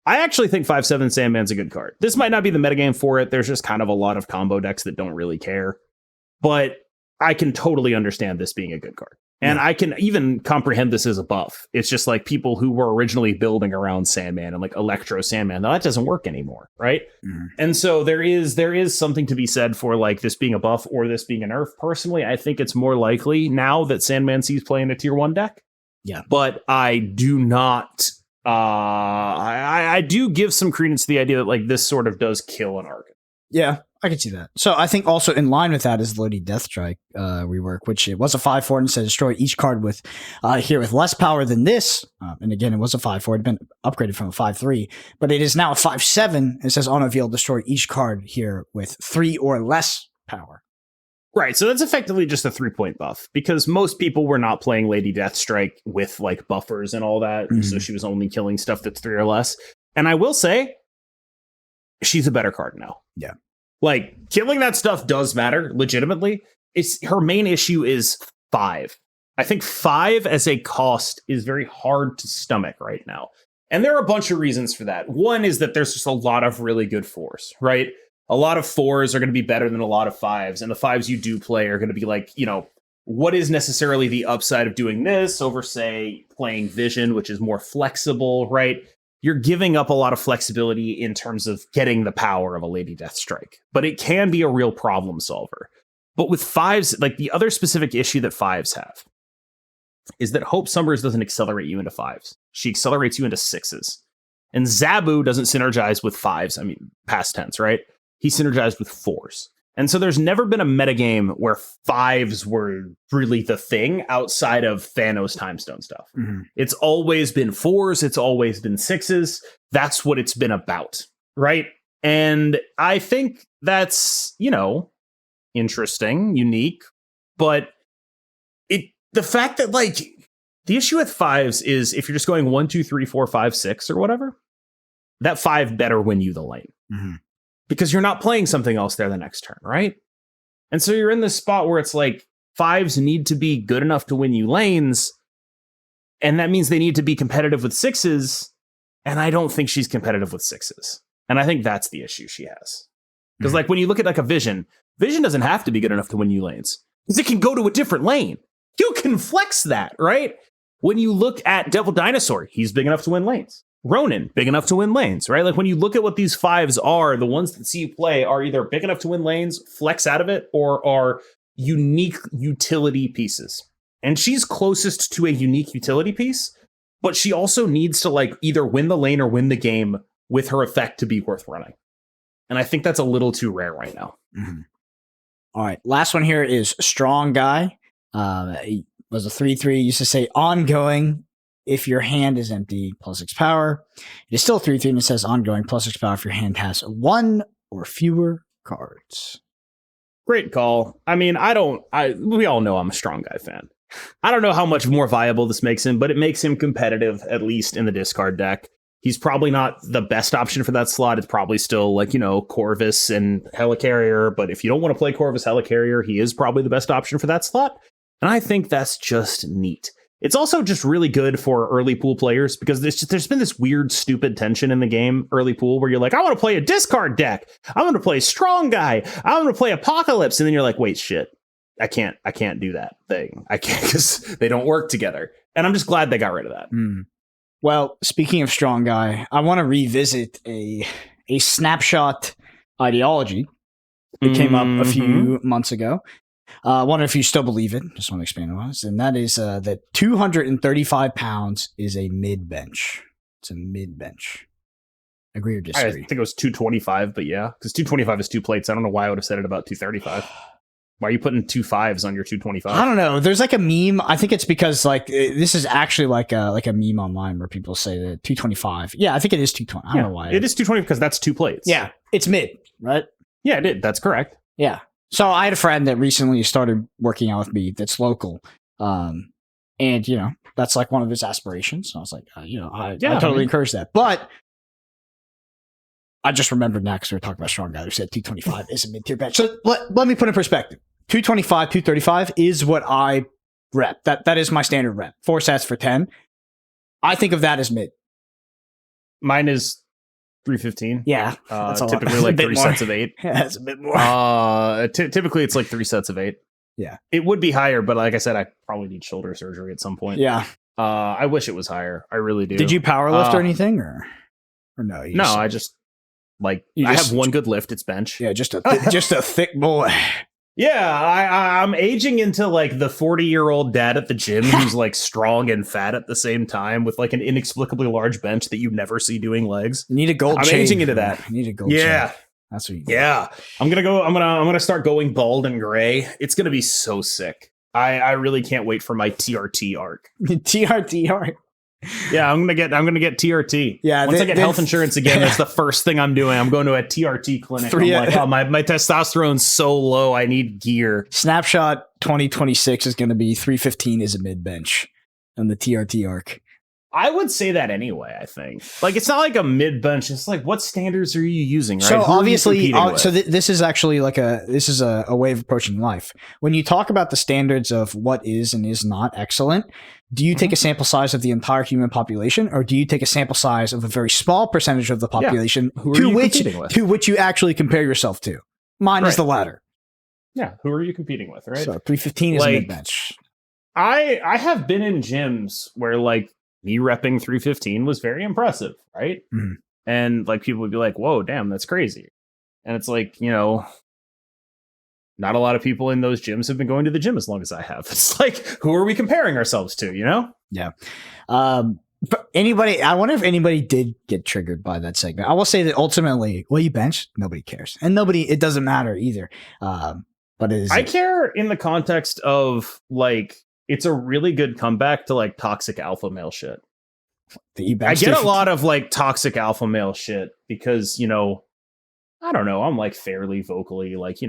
I actually think 5/7 Sandman's a good card. This might not be the metagame for it. There's just kind of a lot of combo decks that don't really care. But I can totally understand this being a good card. And I can even comprehend this as a buff. It's just like people who were originally building around Sandman and like Electro Sandman. Now that doesn't work anymore, right? And so there is something to be said for like this being a buff or this being a nerf. Personally, I think it's more likely now that Sandman sees play in a tier 1 deck. Yeah. But I do not... I do give some credence to the idea that like this sort of does kill an Arcan. Yeah, I can see that. So I think also in line with that is Lady Deathstrike rework, which it was a 5/4 and said destroy each card with here with less power than this. And again, it was a 5/4. It had been upgraded from a 5/3, but it is now a 5/7. It says on reveal destroy each card here with 3 or less power. Right, so that's effectively just a 3-point buff because most people were not playing Lady Deathstrike with like buffers and all that, so she was only killing stuff that's 3 or less. And I will say, she's a better card now. Yeah, like killing that stuff does matter legitimately. It's her main issue is 5. I think 5 as a cost is very hard to stomach right now, and there are a bunch of reasons for that. One is that there's just a lot of really good 4s, right? A lot of 4s are going to be better than a lot of 5s. And the 5s you do play are going to be like, you know, what is necessarily the upside of doing this over, say, playing Vision, which is more flexible, right? You're giving up a lot of flexibility in terms of getting the power of a Lady Deathstrike. But it can be a real problem solver. But with 5s, like the other specific issue that 5s have is that Hope Summers doesn't accelerate you into 5s. She accelerates you into 6s. And Zabu doesn't synergize with 5s. I mean, past tense, right? He synergized with 4s. And so there's never been a metagame where 5s were really the thing outside of Thanos Timestone stuff. It's always been 4s. It's always been 6s. That's what it's been about, right? And I think that's, you know, interesting, unique, but the fact that like the issue with 5s is if you're just going 1, 2, 3, 4, 5, 6 or whatever, that 5 better win you the lane. Because you're not playing something else there the next turn, right? And so you're in this spot where it's like 5s need to be good enough to win you lanes, and that means they need to be competitive with 6s, and I don't think she's competitive with 6s. And I think that's the issue she has. Because like when you look at like a Vision doesn't have to be good enough to win you lanes, because it can go to a different lane. You can flex that, right? When you look at Devil Dinosaur, he's big enough to win lanes. Ronin, big enough to win lanes, right? Like when you look at what these 5s are, the ones that see you play are either big enough to win lanes, flex out of it, or are unique utility pieces. And she's closest to a unique utility piece, but she also needs to like either win the lane or win the game with her effect to be worth running. And I think that's a little too rare right now. All right, last one here is Strong Guy. It was a 3/3. Used to say ongoing. If your hand is empty, plus 6 power. It is still 3/3 and it says ongoing plus 6 power if your hand has 1 or fewer cards. Great call. I mean, we all know I'm a Strong Guy fan. I don't know how much more viable this makes him, but it makes him competitive, at least in the discard deck. He's probably not the best option for that slot. It's probably still like, you know, Corvus and Helicarrier. But if you don't want to play Corvus Helicarrier, he is probably the best option for that slot. And I think that's just neat. It's also just really good for early pool players because there's been this weird, stupid tension in the game, early pool, where you're like, I want to play a discard deck. I want to play Strong Guy. I want to play Apocalypse. And then you're like, wait, shit, I can't do that thing. I can't because they don't work together. And I'm just glad they got rid of that. Well, speaking of Strong Guy, I want to revisit a Snapshot ideology that came up a few months ago. I wonder if you still believe it. Just want to expand on this. And that is that 235 pounds is a mid-bench. It's a mid-bench. Agree or disagree? I think it was 225, but yeah. Because 225 is 2 plates. I don't know why I would have said it about 235. Why are you putting 2 5s on your 225? I don't know. There's like a meme. I think it's because like this is actually like a meme online where people say that 225. Yeah, I think it is 220. I don't know why. It is 220 because that's 2 plates. Yeah, it's mid, right? Yeah, it is. That's correct. Yeah. So I had a friend that recently started working out with me that's local. And, you know, that's like one of his aspirations. So I was like, I totally encourage that. But I just remembered now because we were talking about strong guy who said 225 is a mid-tier bench. So let me put in perspective. 225, 235 is what I rep. That is my standard rep. 4 sets for 10. I think of that as mid. Mine is 315. Yeah. That's a typically lot. like 3 more. sets of 8. Yeah, that's a bit more. Typically it's like 3 sets of 8. Yeah. It would be higher, but like I said, I probably need shoulder surgery at some point. Yeah. I wish it was higher. I really do. Did you power lift or anything or no? I just I have one good lift. It's bench. Yeah, just a thick boy. Yeah, I'm aging into like the 40-year-old dad at the gym who's like strong and fat at the same time with like an inexplicably large bench that you never see doing legs. You need a gold I'm chain. aging into that. You need a gold chain. That's what you need. Yeah. I'm gonna start going bald and gray. It's gonna be so sick. I really can't wait for my TRT arc. TRT arc. Yeah, I'm gonna get TRT. Yeah, once I get health insurance again, that's the first thing I'm doing. I'm going to a TRT clinic. I'm like, oh, my testosterone's so low, I need gear. Snapshot 2026 is going to be 315 is a mid bench on the TRT arc. I would say that anyway. I think like it's not like a mid bench. It's like what standards are you using? Right? So obviously, this is actually like a way of approaching life. When you talk about the standards of what is and is not excellent, do you take a sample size of the entire human population, or do you take a sample size of a very small percentage of the population to which you actually compare yourself to? Mine is the latter. Yeah, who are you competing with? Right. So 315 is a mid bench. I have been in gyms where like me repping 315 was very impressive, right? Mm-hmm. And like people would be like, whoa, damn, that's crazy. And it's like, not a lot of people in those gyms have been going to the gym as long as I have. It's like, who are we comparing ourselves to, Yeah. I wonder if anybody did get triggered by that segment. I will say that ultimately, you bench, nobody cares. And it doesn't matter either. But it is. I care in the context of like, it's a really good comeback to like toxic alpha male shit. I get a lot of like toxic alpha male shit because, I don't know, I'm like fairly vocally like,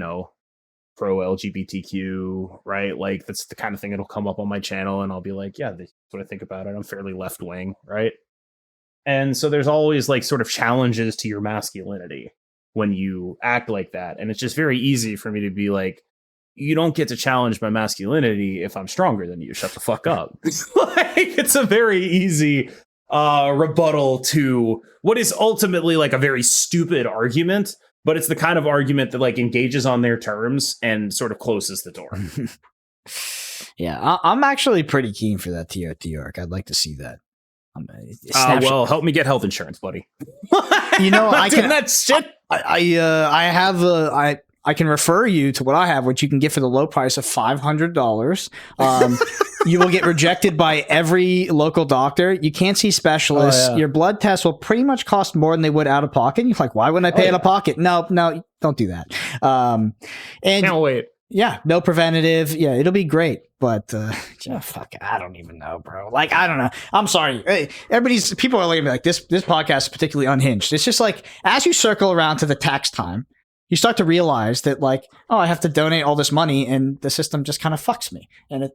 pro LGBTQ, right? Like that's the kind of thing that'll come up on my channel and I'll be like, yeah, that's what I think about it. I'm fairly left wing, right? And so there's always like sort of challenges to your masculinity when you act like that. And it's just very easy for me to be like, you don't get to challenge my masculinity if I'm stronger than you. Shut the fuck up. Like, it's a very easy rebuttal to what is ultimately like a very stupid argument, but it's the kind of argument that like engages on their terms and sort of closes the door. Yeah, I'm actually pretty keen for that TRT arc. I'd like to see that. Well, help me get health insurance, buddy. I can that shit. I can refer you to what I have, which you can get for the low price of $500. You will get rejected by every local doctor. You can't see specialists. Your blood tests will pretty much cost more than they would out of pocket. And you're like, why wouldn't I pay out of pocket? No, don't do that. And can't wait. Yeah, no preventative. Yeah, it'll be great. But fuck, I don't even know, bro. Like, I don't know. I'm sorry. Hey, people are looking at me like this podcast is particularly unhinged. It's just like, as you circle around to the tax time, you start to realize that like, I have to donate all this money and the system just kind of fucks me. And it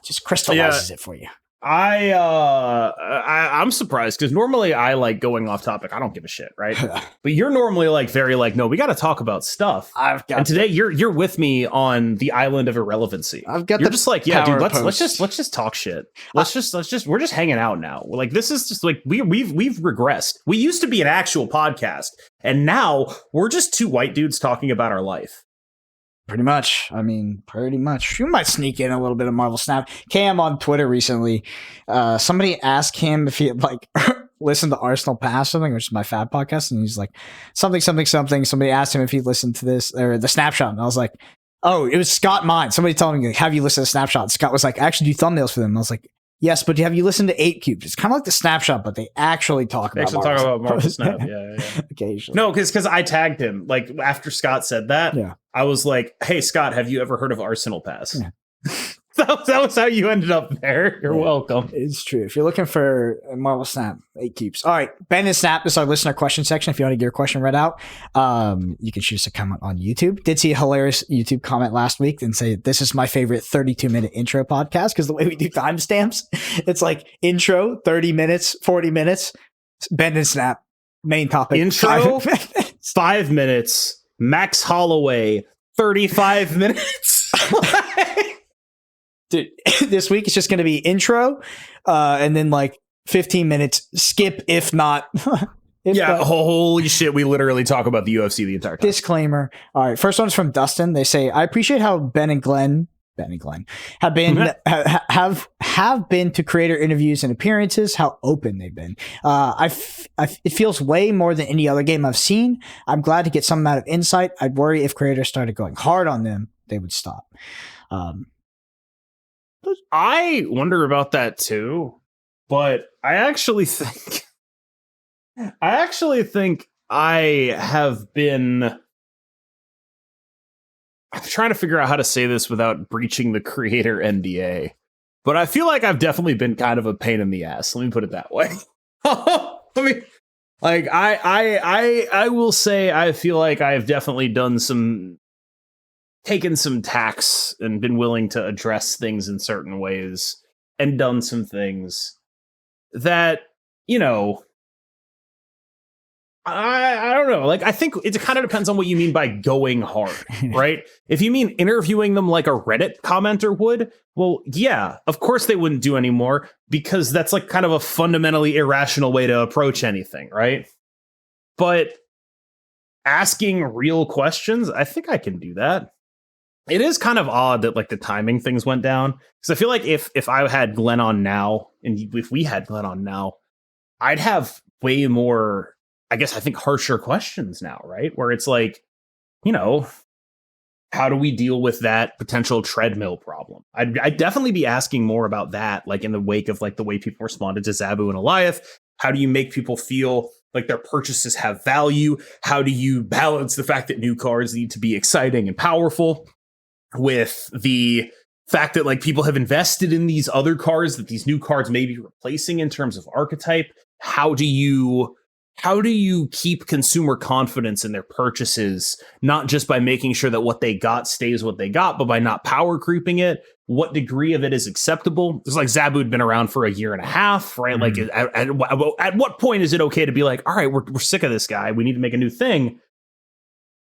just crystallizes it for you. I'm surprised because normally I like going off topic. I don't give a shit, right? But you're normally like very like, no, we got to talk about stuff. And today you're with me on the island of irrelevancy. You're just like, yeah, dude, let's just talk shit. We're just hanging out now. Like this is just like we've regressed. We used to be an actual podcast, and now we're just two white dudes talking about our life. Pretty much. You might sneak in a little bit of Marvel Snap. Cam on Twitter recently, somebody asked him if he had like listened to Arsenal Pass something, which is my fab podcast, and he's like something. Somebody asked him if he listened to this or the Snapshot, and I was like, oh, it was Scott Mine. Somebody told me, like, have you listened to Snapshot? Scott was like, I actually do thumbnails for them. And I was like, yes, but have you listened to 8 Cubes? It's kind of like the Snapshot, but they actually talk about Marvel Snap. Yeah. Occasionally. No, because I tagged him. Like, after Scott said that, I was like, hey, Scott, have you ever heard of Arsenal Pass? Yeah. That was how you ended up there. You're welcome. It's true. If you're looking for Marvel Snap, 8 Cubes. All right. Ben and Snap, this is our listener question section. If you want to get your question read out, you can choose to comment on YouTube. Did see a hilarious YouTube comment last week and say, this is my favorite 32-minute intro podcast because the way we do timestamps, it's like intro, 30 minutes, 40 minutes, Ben and Snap. Main topic. Intro, 5 minutes. Max Holloway, 35 minutes. Dude, this week it's just going to be intro, and then like 15 minutes skip, if not. Holy shit, we literally talk about the UFC the entire time. Disclaimer. All right, first one's from Dustin. They say, I appreciate how Ben and Glenn have been have been to creator interviews and appearances, how open they've been. It feels way more than any other game I've seen. I'm glad to get some amount of insight. I'd worry if creators started going hard on them, they would stop. I wonder about that too, but I actually think I have been. I'm trying to figure out how to say this without breaching the creator NDA, but I feel like I've definitely been kind of a pain in the ass. Let me put it that way. I will say I feel like I have definitely taken some tacks and been willing to address things in certain ways and done some things that, I don't know. Like, I think it kind of depends on what you mean by going hard, right? If you mean interviewing them like a Reddit commenter would, well, yeah, of course they wouldn't do anymore because that's like kind of a fundamentally irrational way to approach anything, right? But asking real questions, I think I can do that. It is kind of odd that like the timing things went down because I feel like if I had Glenn on now and if we had Glenn on now, I'd have way more, I guess I think harsher questions now, right? Where it's like, how do we deal with that potential treadmill problem? I'd definitely be asking more about that, like in the wake of like the way people responded to Zabu and Eliath. How do you make people feel like their purchases have value? How do you balance the fact that new cards need to be exciting and powerful with the fact that like people have invested in these other cards that these new cards may be replacing in terms of archetype? How do you keep consumer confidence in their purchases, not just by making sure that what they got stays what they got, but by not power creeping it? What degree of it is acceptable? It's like Zabu had been around for a year and a half, right? Mm-hmm. Like at what point is it okay to be like, all right, we're sick of this guy. We need to make a new thing.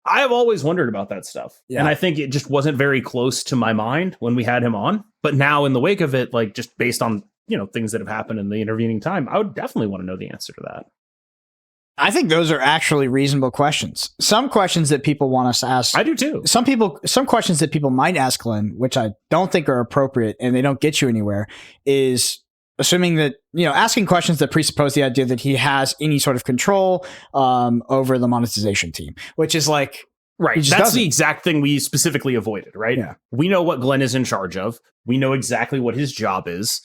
I have always wondered about that stuff. Yeah. And I think it just wasn't very close to my mind when we had him on. But now in the wake of it, like just based on, things that have happened in the intervening time, I would definitely want to know the answer to that. I think those are actually reasonable questions. Some questions that people want us to ask. I do too. Some questions that people might ask Glenn, which I don't think are appropriate and they don't get you anywhere, is assuming that, asking questions that presuppose the idea that he has any sort of control over the monetization team, which is like, right. That's the exact thing we specifically avoided, right? Yeah. We know what Glenn is in charge of. We know exactly what his job is.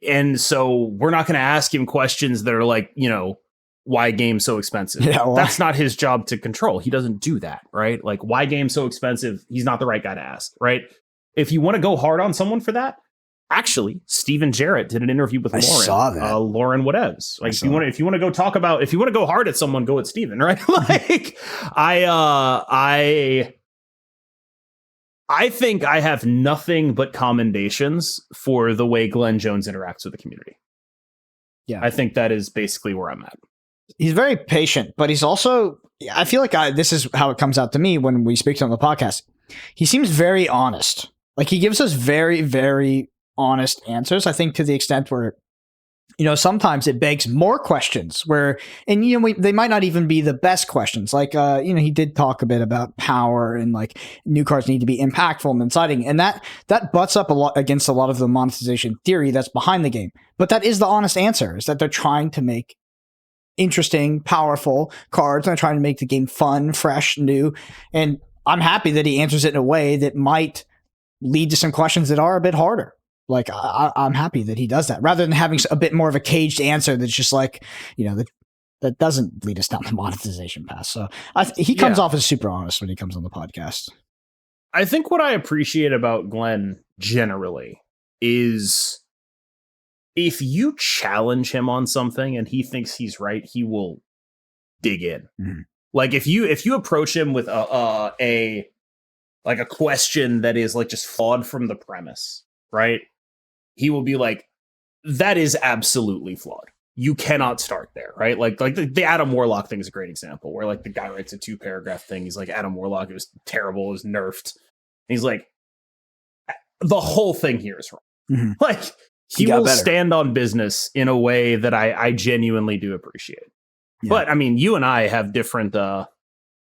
And so we're not going to ask him questions that are like, why game so expensive? Yeah, that's not his job to control. He doesn't do that, right? Like, why game so expensive? He's not the right guy to ask, right? If you want to go hard on someone for that, actually, Steven Jarrett did an interview with Lauren. I saw that. Lauren whatevs. Like, if you want to go hard at someone, go at Steven, right? Like, I think I have nothing but commendations for the way Glenn Jones interacts with the community. Yeah, I think that is basically where I'm at. He's very patient, but he's also, I feel like this is how it comes out to me when we speak to him on the podcast. He seems very honest. Like, he gives us very, very honest answers. I think to the extent where, sometimes it begs more questions where, and, they might not even be the best questions. Like, he did talk a bit about power and like new cards need to be impactful and inciting. And that butts up a lot against a lot of the monetization theory that's behind the game. But that is the honest answer, is that they're trying to make interesting, powerful cards. And they're trying to make the game fun, fresh, new. And I'm happy that he answers it in a way that might lead to some questions that are a bit harder. Like, I'm happy that he does that rather than having a bit more of a caged answer that's just like, that doesn't lead us down the monetization path. So he comes off as super honest when he comes on the podcast. I think what I appreciate about Glenn generally is if you challenge him on something and he thinks he's right, he will dig in. Mm-hmm. Like if you approach him with a question that is like just flawed from the premise, right? He will be like, that is absolutely flawed. you cannot start there, right? Like the Adam Warlock thing is a great example where like the guy writes a 2-paragraph thing. He's like, Adam Warlock, it was terrible, it was nerfed. And he's like, the whole thing here is wrong. Mm-hmm. Like he will stand on business in a way that I genuinely do appreciate. Yeah. But I mean, you and I have different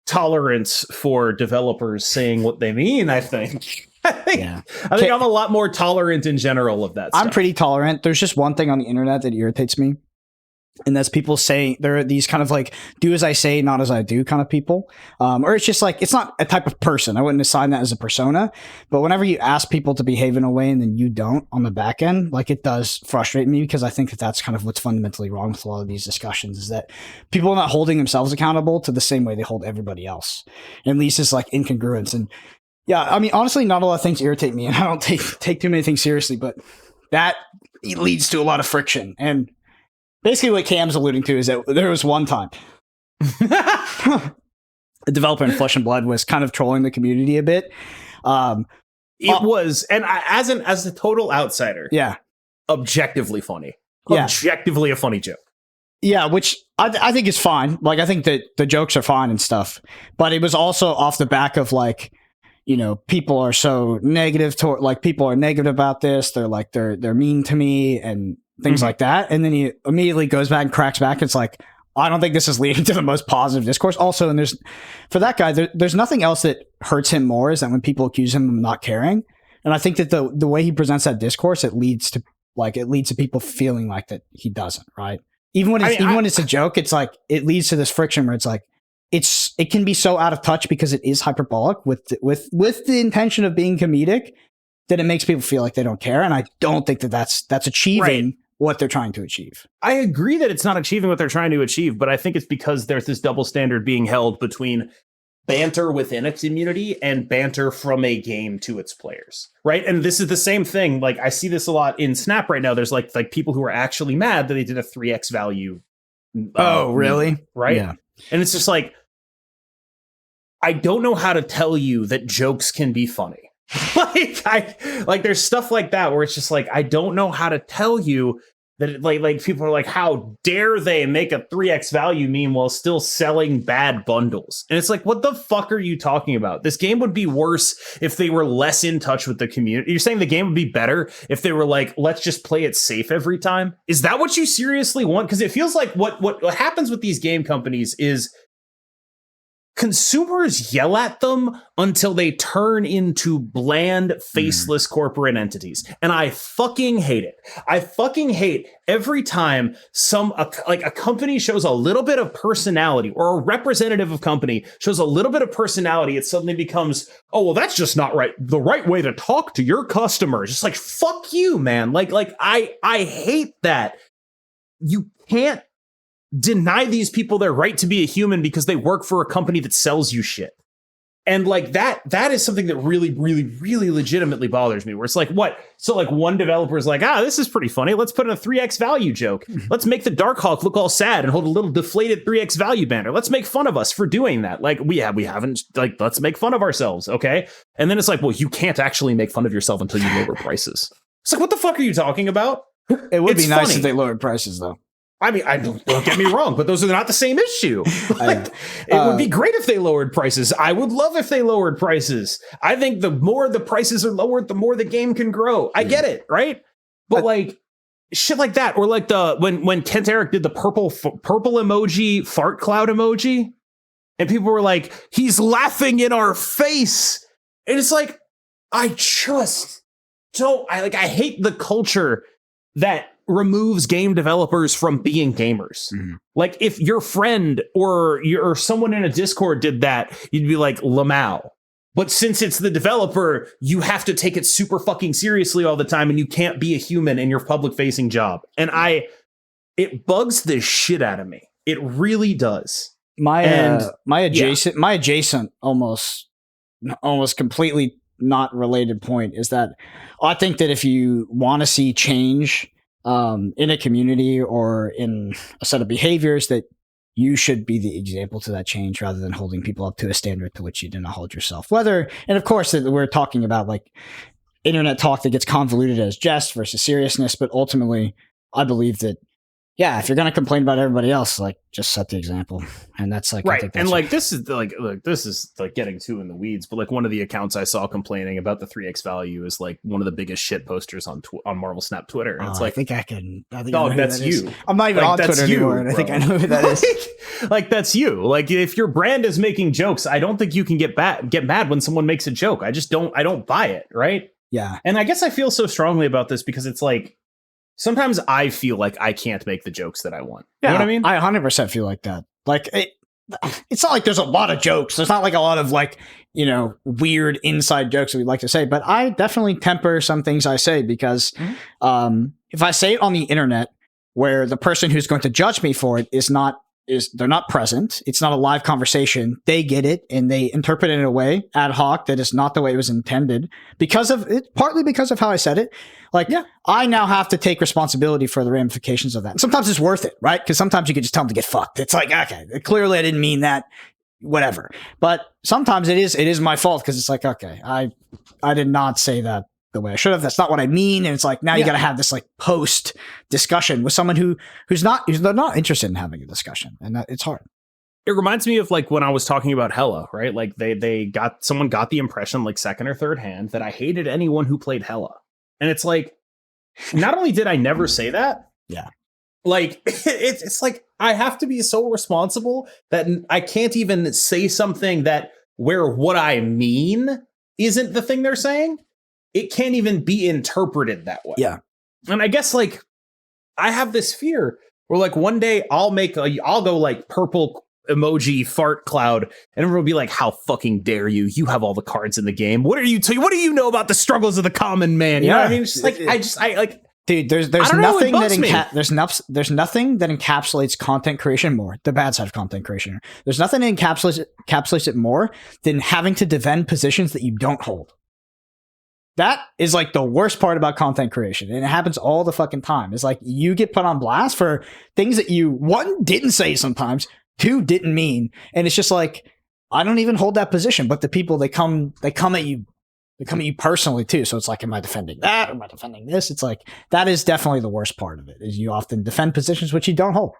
tolerance for developers saying what they mean, I think. I think I'm a lot more tolerant in general of that stuff. I'm pretty tolerant. There's just one thing on the internet that irritates me. And that's people saying there are these kind of like do as I say, not as I do kind of people. Or it's just like, it's not a type of person. I wouldn't assign that as a persona. But whenever you ask people to behave in a way and then you don't on the back end, like it does frustrate me because I think that that's kind of what's fundamentally wrong with a lot of these discussions is that people are not holding themselves accountable to the same way they hold everybody else. And at least it's like incongruence. And yeah, I mean, honestly, not a lot of things irritate me and I don't take too many things seriously, but that leads to a lot of friction. And basically what Cam's alluding to is that there was one time a developer in Flesh and Blood was kind of trolling the community a bit. It was, and as a total outsider, objectively funny. Objectively a funny joke. Yeah, which I think is fine. Like, I think that the jokes are fine and stuff. But it was also off the back of, like, you know, people are so negative toward, like, people are negative about this. They're like, they're mean to me and things like that. And then he immediately goes back and cracks back. It's like, I don't think this is leading to the most positive discourse. Also, and for that guy, there's nothing else that hurts him more is that when people accuse him of not caring. And I think that the way he presents that discourse, it leads to people feeling like that he doesn't, right? Even when it's a joke, it's like it leads to this friction where it's like it can be so out of touch because it is hyperbolic with the intention of being comedic that it makes people feel like they don't care. And I don't think that that's achieving what they're trying to achieve. I agree that it's not achieving what they're trying to achieve, but I think it's because there's this double standard being held between banter within a community and banter from a game to its players, right? And this is the same thing. Like, I see this a lot in Snap right now. There's like people who are actually mad that they did a 3x value. Oh, really? Right? Yeah. And it's just like, I don't know how to tell you that jokes can be funny. like there's stuff like that where it's just like, I don't know how to tell you that like people are like, how dare they make a 3x value meme while still selling bad bundles? And it's like, what the fuck are you talking about? This game would be worse if they were less in touch with the community. You're saying the game would be better if they were like, let's just play it safe every time? Is that what you seriously want? Because it feels like what happens with these game companies is consumers yell at them until they turn into bland, faceless corporate entities. And I fucking hate it. I fucking hate every time a company shows a little bit of personality, or a representative of company shows a little bit of personality, it suddenly becomes, oh, well, that's just not right. The right way to talk to your customers. Just like, fuck you, man. Like I hate that. You can't deny these people their right to be a human because they work for a company that sells you shit. And like that is something that really, really, really legitimately bothers me, where it's like, what? So like one developer is like, this is pretty funny. Let's put in a 3x value joke. Let's make the Darkhawk look all sad and hold a little deflated 3x value banner. Let's make fun of us for doing that. Like we haven't, like, let's make fun of ourselves. Okay. And then it's like, well, you can't actually make fun of yourself until you lower prices. It's like, what the fuck are you talking about? It would be nice if they lowered prices though. I mean, don't get me wrong, but those are not the same issue. It would be great if they lowered prices. I would love if they lowered prices. I think the more the prices are lowered, the more the game can grow. I get it, right? But like shit like that, or like when Kent Eric did the purple emoji, fart cloud emoji, and people were like, he's laughing in our face, and it's like, I just don't. I hate the culture that removes game developers from being gamers. Like if your friend or someone in a Discord did that, you'd be like, Lamau. But since it's the developer, you have to take it super fucking seriously all the time, and you can't be a human in your public facing job. And it bugs the shit out of me. It really does. My adjacent almost completely not related point is that I think that if you want to see change in a community or in a set of behaviors, that you should be the example to that change rather than holding people up to a standard to which you did not hold yourself. And of course, we're talking about like internet talk that gets convoluted as jest versus seriousness, but ultimately, I believe that Yeah, if you're gonna complain about everybody else, like just set the example, and that's like right. And like this is like getting too in the weeds, but like one of the accounts I saw complaining about the 3x value is like one of the biggest shit posters on Marvel Snap Twitter. And it's like, I think I know that's that you. Is. I'm not even on Twitter anymore, and I think I know who that is. Like that's you. Like if your brand is making jokes, I don't think you can get mad when someone makes a joke. I don't buy it, right? Yeah. And I guess I feel so strongly about this because it's like sometimes I feel like I can't make the jokes that I want. Yeah, you know what I mean? I 100% feel like that. Like it's not like there's a lot of jokes. There's not like a lot of like, weird inside jokes that we'd like to say, but I definitely temper some things I say because if I say it on the internet where the person who's going to judge me for it they're not present. It's not a live conversation. They get it and they interpret it in a way ad hoc that is not the way it was intended partly because of how I said it. Like, I now have to take responsibility for the ramifications of that. And sometimes it's worth it, right? Because sometimes you can just tell them to get fucked. It's like, okay, clearly I didn't mean that, whatever. But sometimes it is my fault because it's like, okay, I did not say that the way I should have. That's not what I mean. And it's like, now you got to have this like post discussion with someone who's not interested in having a discussion. And it's hard. It reminds me of like when I was talking about Hella, right? Like someone got the impression like second or third hand that I hated anyone who played Hella. And it's like, not only did I never say that. Yeah. Like it's like, I have to be so responsible that I can't even say something that where what I mean isn't the thing they're saying. It can't even be interpreted that way. Yeah. And I guess like I have this fear where like one day I'll go like purple emoji fart cloud and everyone will be like, how fucking dare you? You have all the cards in the game. What do you know about the struggles of the common man? You know what I mean? It's just like, I like, dude, there's nothing there's nothing that encapsulates content creation more. The bad side of content creation. There's nothing that encapsulates it more than having to defend positions that you don't hold. That is like the worst part about content creation. And it happens all the fucking time. It's like you get put on blast for things that you, one, didn't say sometimes, two, didn't mean. And it's just like, I don't even hold that position, but the people, they come at you personally too. So it's like, am I defending that? Am I defending this? It's like, that is definitely the worst part of it, is you often defend positions which you don't hold.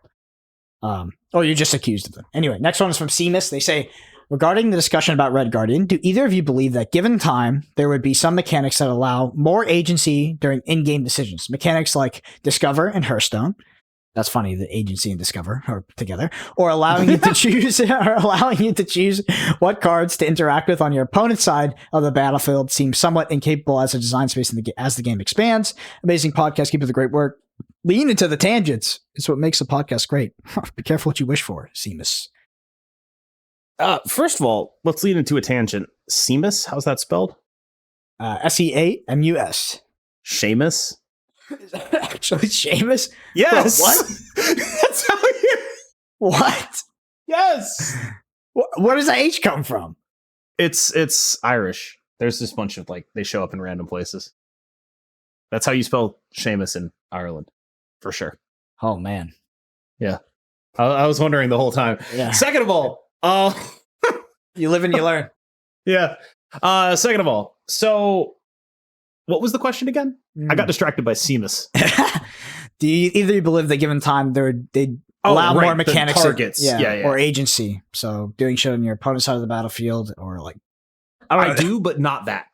Or you're just accused of them. Anyway, next one is from Seamus. They say, regarding the discussion about Red Guardian, do either of you believe that given time, there would be some mechanics that allow more agency during in-game decisions? Mechanics like Discover and Hearthstone. That's funny, the agency and Discover are together. Or allowing you to choose what cards to interact with on your opponent's side of the battlefield seems somewhat incapable as a design space as the game expands. Amazing podcast. Keep up the great work. Lean into the tangents. It's what makes a podcast great. Be careful what you wish for, Seamus. First of all, let's lead into a tangent. Seamus, how's that spelled? Seamus. Seamus? Is that actually Seamus? Yes. Bro, what? That's how you. What? Yes. Where does the H come from? It's Irish. There's this bunch of like they show up in random places. That's how you spell Seamus in Ireland, for sure. Oh man. Yeah. I was wondering the whole time. Yeah. Second of all, you live and you learn. Yeah. Second of all, so what was the question again? I got distracted by Seamus. Do you either believe that given time they'd allow more mechanics, targets, or agency? So doing shit on your opponent's side of the battlefield, or like I do, but not that.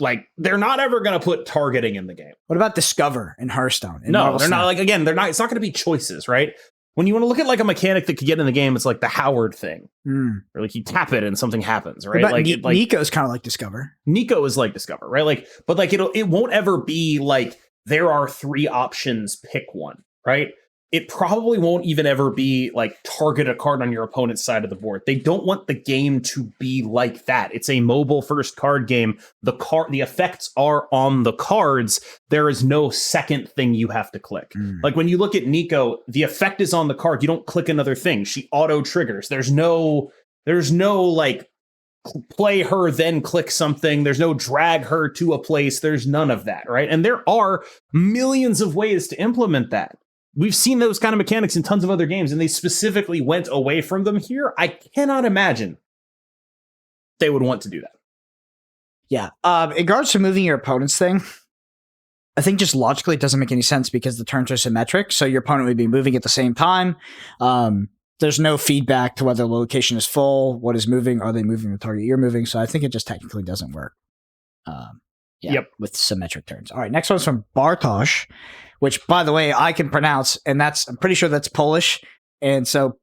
Like they're not ever going to put targeting in the game. What about Discover and Hearthstone? No, Marvel they're Snap? Not. Like again, they're not. It's not going to be choices, right? When you want to look at like a mechanic that could get in the game, it's like the Howard thing, or like you tap it and something happens, right? Like Nico's kind of like Discover. Nico is like Discover, right? Like, but like it won't ever be like there are 3 options, pick one, right? It probably won't even ever be like target a card on your opponent's side of the board. They don't want the game to be like that. It's a mobile first card game. The effects are on the cards. There is no second thing you have to click. Like when you look at Nico, the effect is on the card. You don't click another thing. She auto triggers. There's no like play her, then click something. There's no drag her to a place. There's none of that, right? And there are millions of ways to implement that. We've seen those kind of mechanics in tons of other games, and they specifically went away from them here. I cannot imagine they would want to do that. Yeah. In regards to moving your opponent's thing, I think just logically it doesn't make any sense because the turns are symmetric. So your opponent would be moving at the same time. There's no feedback to whether the location is full, what is moving, are they moving the target you're moving. So I think it just technically doesn't work. With symmetric turns. All right, next one's from Bartosz, which, by the way, I can pronounce, and I'm pretty sure that's Polish. And so,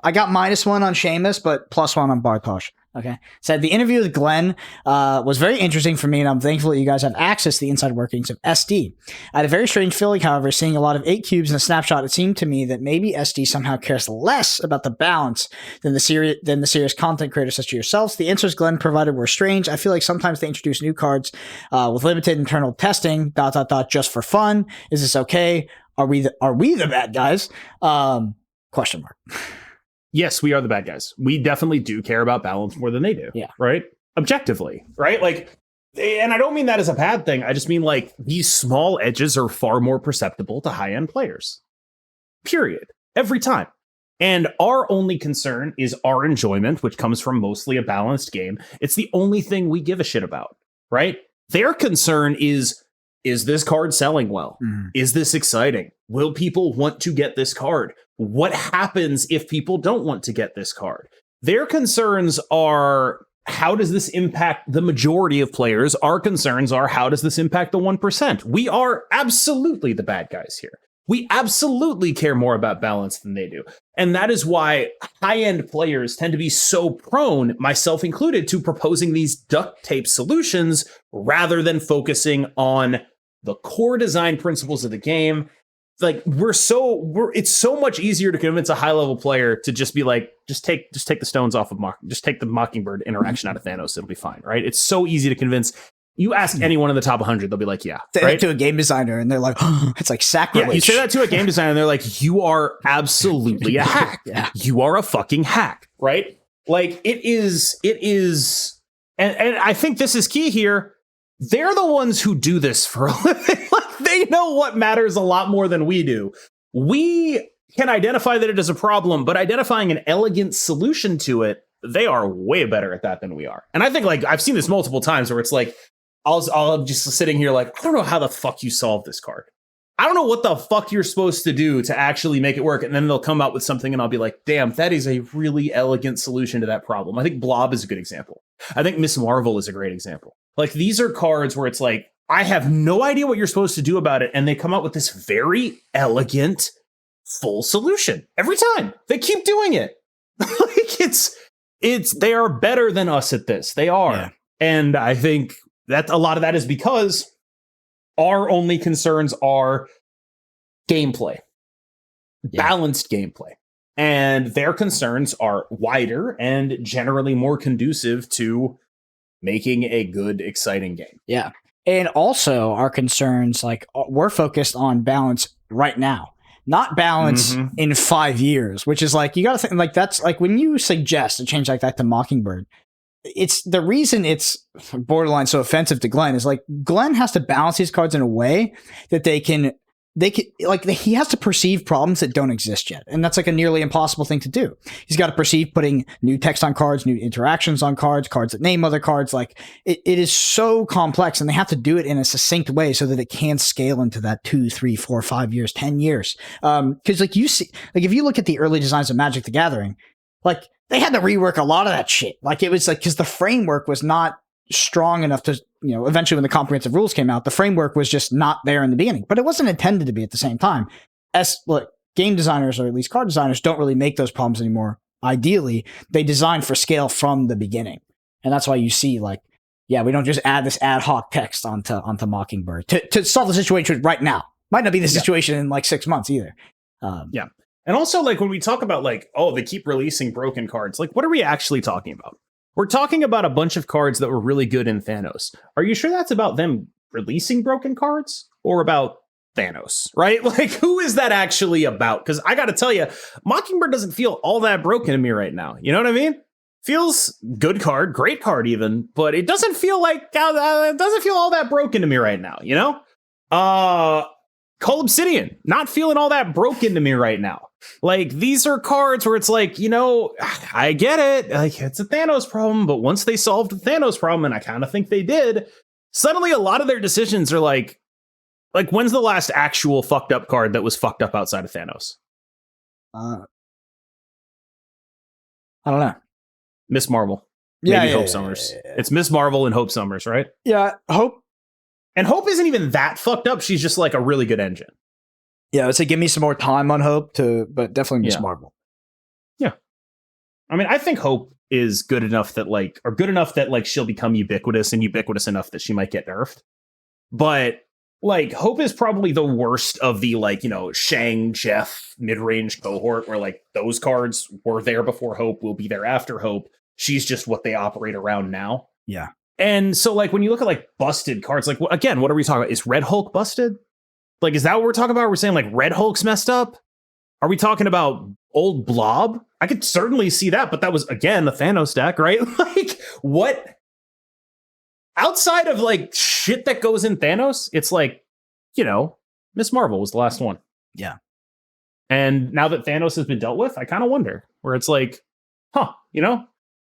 I got -1 on Seamus, but +1 on Bartosz. Okay. Said the interview with Glenn was very interesting for me, and I'm thankful that you guys have access to the inside workings of SD. I had a very strange feeling, however, seeing a lot of 8 cubes in a snapshot. It seemed to me that maybe SD somehow cares less about the balance than the serious content creators such as yourselves. The answers Glenn provided were strange. I feel like sometimes they introduce new cards with limited internal testing, ... just for fun. Is this okay? Are we the bad guys? Question mark. Yes, we are the bad guys. We definitely do care about balance more than they do. Yeah. Right? Objectively. Right? Like, and I don't mean that as a bad thing. I just mean like these small edges are far more perceptible to high-end players. Period. Every time. And our only concern is our enjoyment, which comes from mostly a balanced game. It's the only thing we give a shit about. Right? Their concern is this card selling well? Is this exciting? Will people want to get this card? What happens if people don't want to get this card? Their concerns are, how does this impact the majority of players? Our concerns are, how does this impact the 1%? We are absolutely the bad guys here. We absolutely care more about balance than they do. And that is why high-end players tend to be so prone, myself included, to proposing these duct tape solutions rather than focusing on the core design principles of the game. Like it's so much easier to convince a high level player to just be like, just take the stones off of just take the Mockingbird interaction out of Thanos. It'll be fine. Right. It's so easy to convince. You ask anyone in the top 100, they'll be like, yeah. Right? To a game designer and they're like, oh, it's like sacrilege. Yeah, you say that to a game designer and they're like, you are absolutely a hack. Yeah. You are a fucking hack. Right. Like it is. And I think this is key here. They're the ones who do this for a living. Like they know what matters a lot more than we do. We can identify that it is a problem, but identifying an elegant solution to it, they are way better at that than we are. And I think like I've seen this multiple times where it's like, I'll just sitting here like, I don't know how the fuck you solve this card. I don't know what the fuck you're supposed to do to actually make it work. And then they'll come out with something and I'll be like, damn, that is a really elegant solution to that problem. I think Blob is a good example. I think Miss Marvel is a great example. Like these are cards where it's like, I have no idea what you're supposed to do about it. And they come out with this very elegant, full solution every time. They keep doing it. Like they are better than us at this. They are. Yeah. And I think that a lot of that is because our only concerns are gameplay, balanced gameplay. And their concerns are wider and generally more conducive to making a good, exciting game. Yeah. And also our concerns, like we're focused on balance right now, not balance in 5 years, which is like, you got to think like that's like when you suggest a change like that to Mockingbird, it's the reason it's borderline so offensive to Glenn is like Glenn has to balance these cards in a way that they can like he has to perceive problems that don't exist yet. And that's like a nearly impossible thing to do. He's got to perceive putting new text on cards, new interactions on cards that name other cards. Like it is so complex and they have to do it in a succinct way so that it can scale into that 2, 3, 4, 5 years, 10 years. Cause like you see, like if you look at the early designs of Magic the Gathering, like they had to rework a lot of that shit. Like it was like, cause the framework was not strong enough to, eventually when the comprehensive rules came out, the framework was just not there in the beginning, but it wasn't intended to be at the same time. Game designers, or at least card designers, don't really make those problems anymore. Ideally, they design for scale from the beginning. And that's why you see like, yeah, we don't just add this ad hoc text onto Mockingbird to solve the situation right now. Might not be the situation in like 6 months either. Yeah. And also like when we talk about like, oh, they keep releasing broken cards, like what are we actually talking about? We're talking about a bunch of cards that were really good in Thanos. Are you sure that's about them releasing broken cards or about Thanos, right? Like, who is that actually about? Because I got to tell you, Mockingbird doesn't feel all that broken to me right now. You know what I mean? Feels good card, great card even, but it doesn't feel like, it doesn't feel all that broken to me right now, you know? Call Obsidian, not feeling all that broken to me right now. Like, these are cards where it's like, I get it. Like, it's a Thanos problem, but once they solved the Thanos problem, and I kind of think they did, suddenly a lot of their decisions are like, Like, when's the last actual fucked up card that was fucked up outside of Thanos? I don't know. Miss Marvel. Yeah, Maybe yeah, Hope yeah, Summers. yeah. It's Miss Marvel and Hope Summers, right? Yeah, Hope. And Hope isn't even that fucked up. She's just like a really good engine. Yeah, I'd say give me some more time on Hope but definitely Miss Marvel. Yeah. I mean, I think Hope is good enough that she'll become ubiquitous and ubiquitous enough that she might get nerfed. But like, Hope is probably the worst of the, like, you know, Shang, Jeff mid-range cohort where like those cards were there before Hope, will be there after Hope. She's just what they operate around now. Yeah. And so, like, when you look at like busted cards, like, again, what are we talking about? Is Red Hulk busted? Like, is that what we're talking about? We're saying like Red Hulk's messed up? Are we talking about old Blob? I could certainly see that, but that was, again, the Thanos deck, right? Like, what? Outside of like shit that goes in Thanos, it's like, you know, Miss Marvel was the last one. Yeah. And now that Thanos has been dealt with, I kind of wonder where it's like, you know,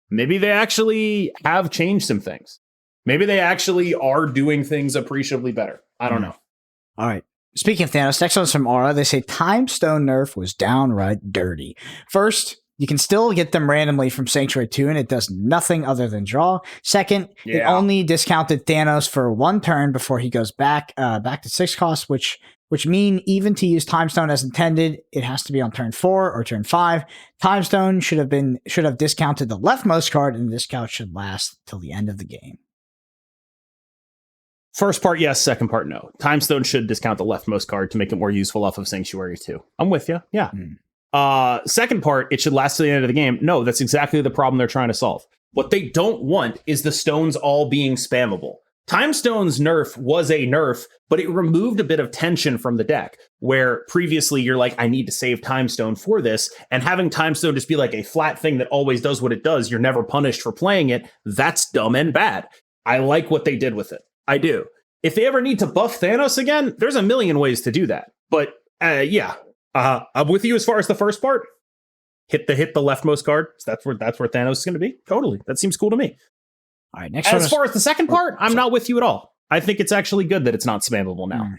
maybe they actually have changed some things. Maybe they actually are doing things appreciably better. I don't know. All right. Speaking of Thanos, next one's from Aura. They say Time Stone nerf was downright dirty. First, you can still get them randomly from Sanctuary 2, and it does nothing other than draw. Second, it only discounted Thanos for one turn before he goes back to 6 cost, which mean even to use Time Stone as intended, it has to be on turn 4 or turn 5. Time Stone should have discounted the leftmost card, and the discount should last till the end of the game. First part, yes. Second part, no. Time Stone should discount the leftmost card to make it more useful off of Sanctuary 2. I'm with you. Yeah. Second part, it should last to the end of the game. No, that's exactly the problem they're trying to solve. What they don't want is the stones all being spammable. Time Stone's nerf was a nerf, but it removed a bit of tension from the deck, where previously you're like, I need to save Time Stone for this, and having Time Stone just be like a flat thing that always does what it does, you're never punished for playing it, that's dumb and bad. I like what they did with it. I do. If they ever need to buff Thanos again, there's a million ways to do that. But I'm with you as far as the first part. Hit the leftmost card. So that's where Thanos is going to be. Totally. That seems cool to me. All right. Next. As far as the second part, I'm not with you at all. I think it's actually good that it's not spammable now.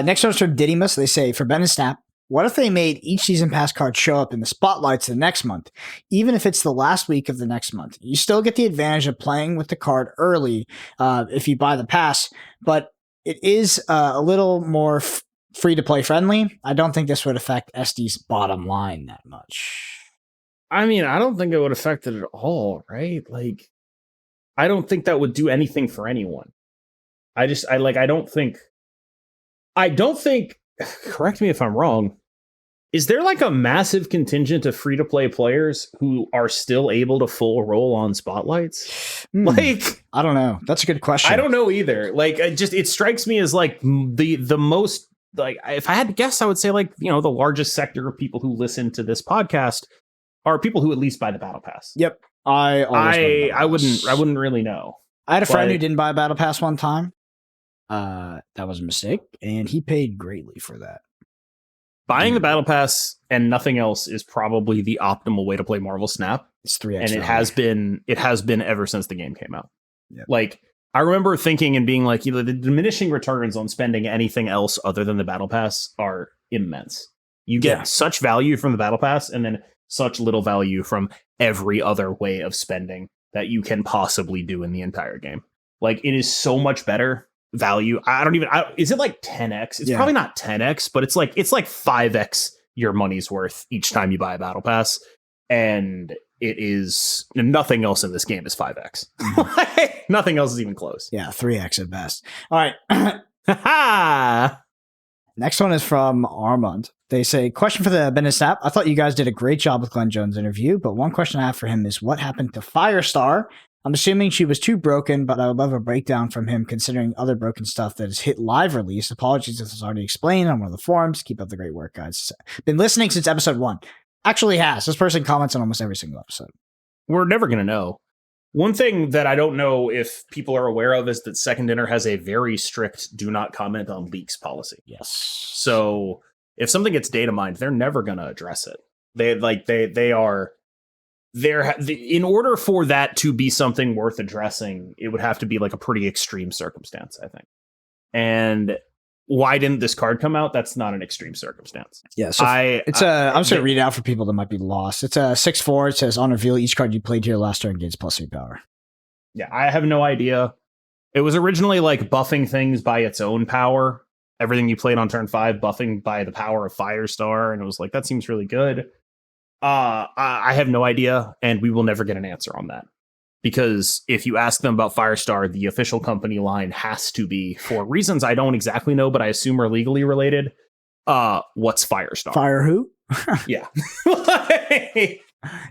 Next one's from Didymus. They say, for Ben and Snap, what if they made each season pass card show up in the spotlights the next month, even if it's the last week of the next month? You still get the advantage of playing with the card early if you buy the pass, but it is a little more free to play friendly. I don't think this would affect SD's bottom line that much. I mean, I don't think it would affect it at all, right? Like, I don't think that would do anything for anyone. I don't think, correct me if I'm wrong, is there like a massive contingent of free-to-play players who are still able to full roll on spotlights? Like, I don't know. That's a good question. I don't know either. Like, it strikes me as like the most, like, if I had to guess, I would say, like, you know, the largest sector of people who listen to this podcast are people who at least buy the battle pass. Yep. I wouldn't really know. I had a friend who didn't buy a battle pass one time. That was a mistake, and he paid greatly for that. Buying the battle pass and nothing else is probably the optimal way to play Marvel Snap. It's 3x, and it has been ever since the game came out. Yep. Like, I remember thinking and being like, you know, the diminishing returns on spending anything else other than the battle pass are immense. You get such value from the battle pass, and then such little value from every other way of spending that you can possibly do in the entire game. Like, it is so much better value. Is it like 10x? It's probably not 10x, but it's like 5x your money's worth each time you buy a battle pass. And it is, nothing else in this game is 5x. Nothing else is even close. Yeah, 3x at best. All right. Next one is from Armand. They say, question for the Ben and Snap. I thought you guys did a great job with Glenn Jones' interview, but one question I have for him is, what happened to Firestar? I'm assuming she was too broken, but I would love a breakdown from him considering other broken stuff that has hit live release. Apologies if this was already explained on one of the forums. Keep up the great work, guys. Been listening since episode 1. Actually has. This person comments on almost every single episode. We're never going to know. One thing that I don't know if people are aware of is that Second Dinner has a very strict do not comment on leaks policy. Yes. So if something gets data mined, they're never going to address it. In order for that to be something worth addressing, it would have to be like a pretty extreme circumstance, I think. And why didn't this card come out? That's not an extreme circumstance. Yeah, so I'm just going to read it out for people that might be lost. It's a 6/4. It says, on reveal, each card you played to your last turn gains +3 power. Yeah, I have no idea. It was originally like buffing things by its own power. Everything you played on turn 5, buffing by the power of Firestar. And it was like, that seems really good. I have no idea, and we will never get an answer on that. Because if you ask them about Firestar, the official company line has to be, for reasons I don't exactly know, but I assume are legally related. What's Firestar? Fire who? Yeah.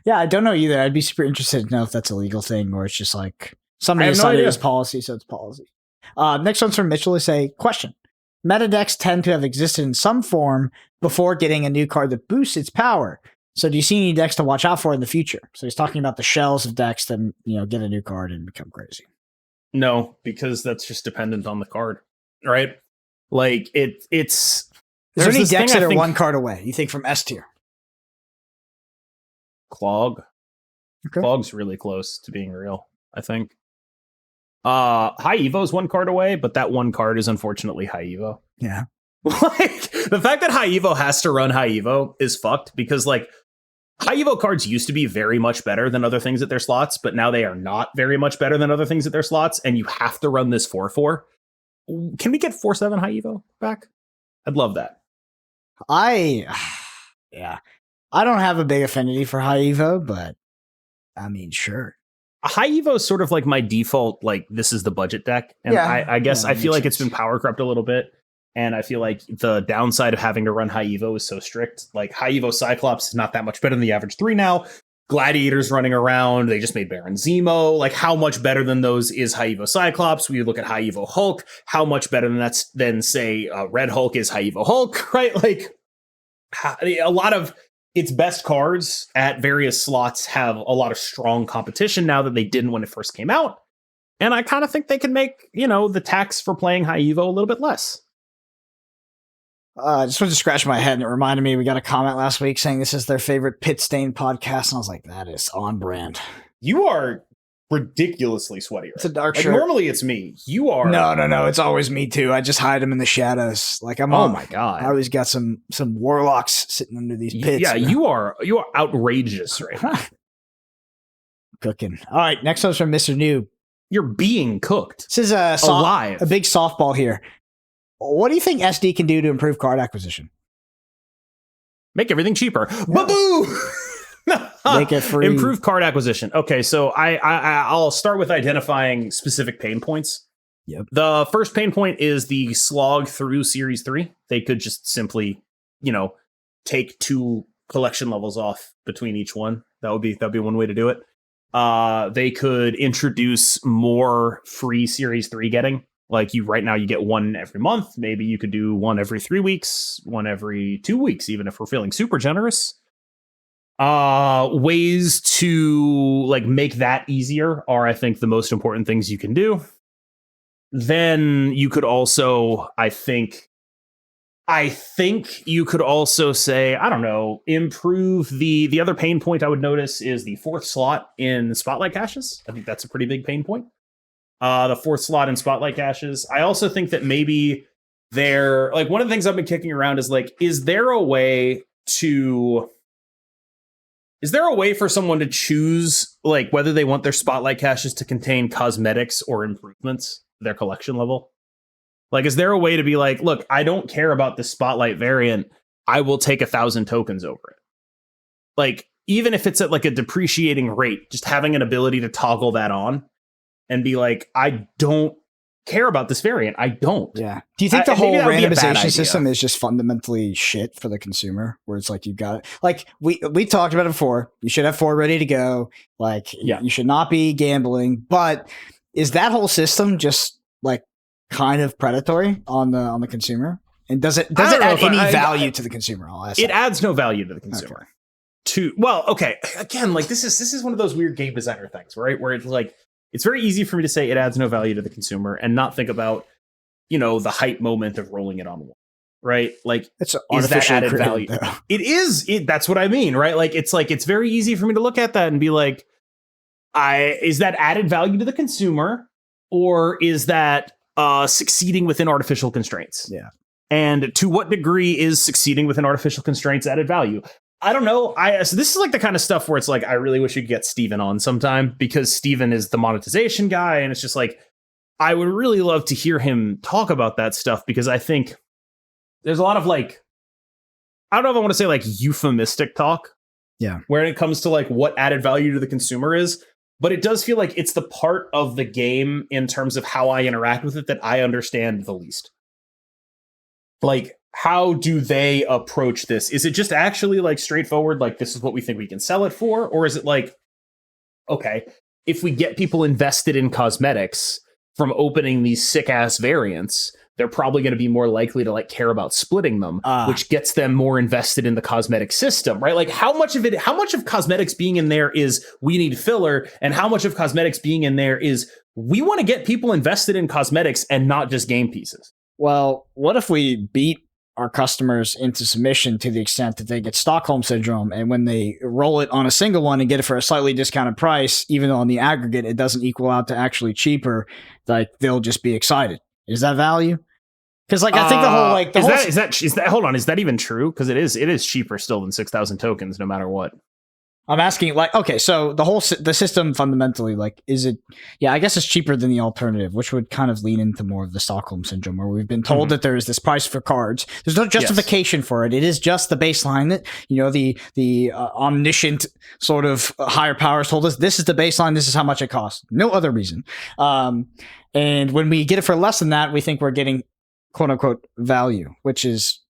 Yeah, I don't know either. I'd be super interested to know if that's a legal thing or it's just like somebody decided it was policy, so it's policy. Next one's from Mitchell. They say, question. Meta decks tend to have existed in some form before getting a new card that boosts its power. So do you see any decks to watch out for in the future? So he's talking about the shells of decks that, get a new card and become crazy. No, because that's just dependent on the card, right? Like it's. Is there any decks that are one card away? You think from S tier? Clog. Okay. Clog's really close to being real, I think. High Evo's one card away, but that one card is unfortunately High Evo. Yeah. Like the fact that High Evo has to run High Evo is fucked because like High Evo cards used to be very much better than other things at their slots, but now they are not very much better than other things at their slots, and you have to run this 4/4. Can we get 4/7 High Evo back? I'd love that. Yeah. I don't have a big affinity for High Evo, but I mean, sure. High Evo is sort of like my default, like this is the budget deck. And yeah, I guess I feel like it's been power corrupt a little bit. And I feel like the downside of having to run High Evo is so strict. Like High Evo Cyclops is not that much better than the average 3 now. Gladiators running around. They just made Baron Zemo. Like how much better than those is High Evo Cyclops? We look at High Evo Hulk. How much better than say Red Hulk is High Evo Hulk, right? Like a lot of its best cards at various slots have a lot of strong competition now that they didn't when it first came out. And I kind of think they can make, the tax for playing High Evo a little bit less. I just wanted to scratch my head, and it reminded me we got a comment last week saying this is their favorite Pit Stain podcast, and I was like, that is on brand. You are ridiculously sweaty. Right? It's a dark shirt. Normally it's me. You are. No. It's always me too. I just hide them in the shadows. Like I'm. Oh my god! I always got some warlocks sitting under these pits. Yeah, you are outrageous right now. Cooking. All right, next one's from Mr. New. You're being cooked. This is alive. A big softball here. What do you think SD can do to improve card acquisition? Make everything cheaper. Yeah. Baboo! Make it free. Improve card acquisition. Okay, so I'll start with identifying specific pain points. Yep. The first pain point is the slog through Series 3. They could just simply, take 2 collection levels off between each one. That'd be one way to do it. They could introduce more free Series 3 getting. Like right now you get 1 every month. Maybe you could do 1 every 3 weeks, 1 every 2 weeks, even if we're feeling super generous. Ways to like make that easier are, I think, the most important things you can do. Then you could also, I think you could also say, I don't know, improve the other pain point I would notice is the 4th slot in Spotlight caches. I think that's a pretty big pain point. The 4th slot in Spotlight caches. I also think that maybe like one of the things I've been kicking around is like, is there a way for someone to choose like whether they want their Spotlight caches to contain cosmetics or improvements to their collection level? Like, is there a way to be like, look, I don't care about the Spotlight variant. I will take 1,000 tokens over it. Like, even if it's at like a depreciating rate, just having an ability to toggle that on and be like, I don't care about this variant. I don't. Yeah. Do you think the whole randomization system is just fundamentally shit for the consumer? Where it's like, you got it. Like we talked about it before. You should have 4 ready to go. Like, you should not be gambling. But is that whole system just like kind of predatory on the consumer? And does it add any value to the consumer? It adds no value to the consumer. Okay. Again, like this is one of those weird game designer things, right? Where it's like, it's very easy for me to say it adds no value to the consumer and not think about, the hype moment of rolling it on one, right? Like, it's is that added value? It is. That's what I mean, right? Like, it's very easy for me to look at that and be like, is that added value to the consumer, or is that succeeding within artificial constraints? Yeah. And to what degree is succeeding within artificial constraints added value? I don't know. So this is like the kind of stuff where it's like, I really wish we could get Steven on sometime, because Steven is the monetization guy. And it's just like, I would really love to hear him talk about that stuff, because I think there's a lot of like, I don't know if I want to say like euphemistic talk. Yeah. When it comes to like what added value to the consumer is. But it does feel like it's the part of the game in terms of how I interact with it that I understand the least. Like, how do they approach this? Is it just actually like straightforward, like this is what we think we can sell it for? Or is it like, okay, if we get people invested in cosmetics from opening these sick ass variants, they're probably going to be more likely to like care about splitting them, which gets them more invested in the cosmetic system, right? Like how much of cosmetics being in there is we need filler, and how much of cosmetics being in there is we want to get people invested in cosmetics and not just game pieces. Well, what if we beat our customers into submission to the extent that they get Stockholm syndrome, and when they roll it on a single one and get it for a slightly discounted price, even though on the aggregate it doesn't equal out to actually cheaper, like they'll just be excited. Is that value? Because like I think the whole like is that hold on, is that even true? Because it is cheaper still than 6,000 tokens no matter what. I'm asking, like, okay, so the system fundamentally, like, is it? Yeah, I guess it's cheaper than the alternative, which would kind of lean into more of the Stockholm syndrome, where we've been told that there is this price for cards. There's no justification for it. It is just the baseline that, you know, the omniscient sort of higher powers told us this is the baseline. This is how much it costs. No other reason. And when we get it for less than that, we think we're getting quote unquote value, which is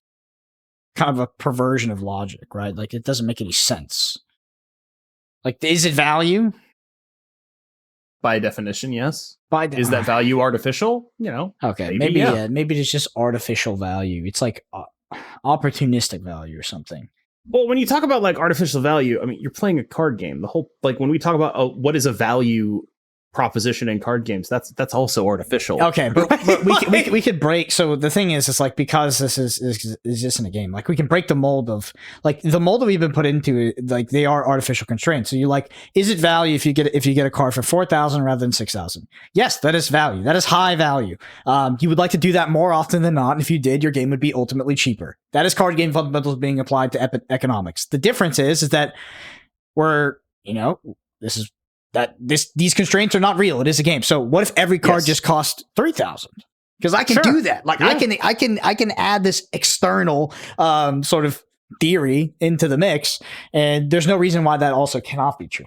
kind of a perversion of logic, right? Like, it doesn't make any sense. Like, is it value? By definition, yes. Is that value artificial? You know. Okay, maybe it's just artificial value. It's like opportunistic value or something. Well, when you talk about like artificial value, I mean, you're playing a card game. The whole, like, when we talk about what is a value proposition in card games, that's also artificial. Okay, but we could break. So the thing is, it's like, because this is just in a game, like we can break the mold of, like, the mold that we've been put into, like, they are artificial constraints. So you like, is it value if you get a card for 4,000 rather than 6,000? Yes, that is value. That is high value. You would like to do that more often than not. And if you did, your game would be ultimately cheaper. That is card game fundamentals being applied to economics. The difference is that these constraints are not real. It is a game. So what if every card just costs 3,000? Because I can do that. Like, I can add this external sort of theory into the mix, and there's no reason why that also cannot be true.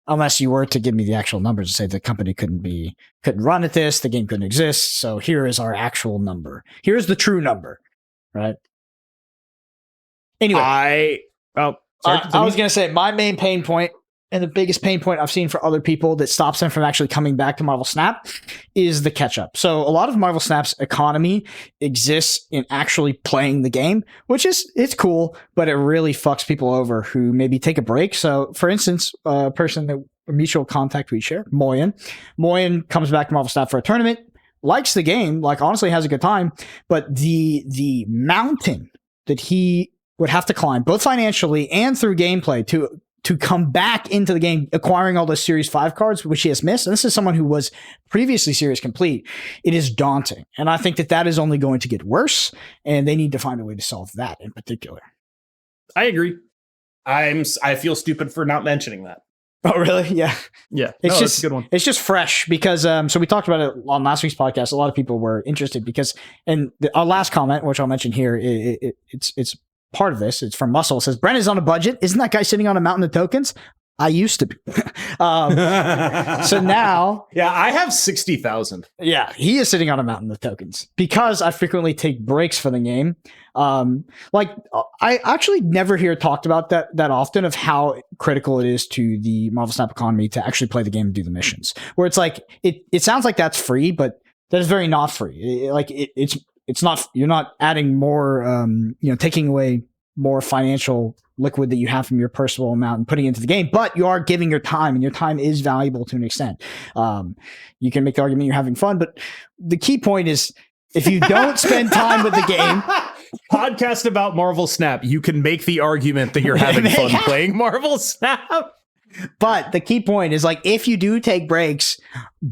Unless you were to give me the actual numbers and say the company couldn't run at this, the game couldn't exist. So here is our actual number. Here's the true number, right? Anyway, I was going to say my main pain point, and the biggest pain point I've seen for other people that stops them from actually coming back to Marvel Snap, is the catch-up. So a lot of Marvel Snap's economy exists in actually playing the game, it's cool, but it really fucks people over who maybe take a break. So, for instance, a mutual contact we share, Moyen comes back to Marvel Snap for a tournament, likes the game, like, honestly has a good time, but the mountain that he would have to climb, both financially and through gameplay, to come back into the game, acquiring all those Series 5 cards, which he has missed. And this is someone who was previously Series Complete. It is daunting. And I think that is only going to get worse, and they need to find a way to solve that in particular. I agree. I feel stupid for not mentioning that. Oh, really? Yeah. Yeah. It's a good one. It's just fresh because, so we talked about it on last week's podcast. A lot of people were interested because, and our last comment, which I'll mention here, it's part of this. It's from Muscle. It says, Brent is on a budget. Isn't that guy sitting on a mountain of tokens? I used to be. So now. Yeah, I have 60,000. Yeah, he is sitting on a mountain of tokens because I frequently take breaks for the game. Like, I actually never hear talked about that often, of how critical it is to the Marvel Snap economy to actually play the game and do the missions. Where it's like, it sounds like that's free, but that is very not free. It's not, you're not adding more, taking away more financial liquid that you have from your personal amount and putting it into the game, but you are giving your time, and your time is valuable to an extent. You can make the argument you're having fun, but the key point is, if you don't spend time with the game, podcast about Marvel Snap, you can make the argument that you're having fun playing Marvel Snap. But the key point is, like, if you do take breaks,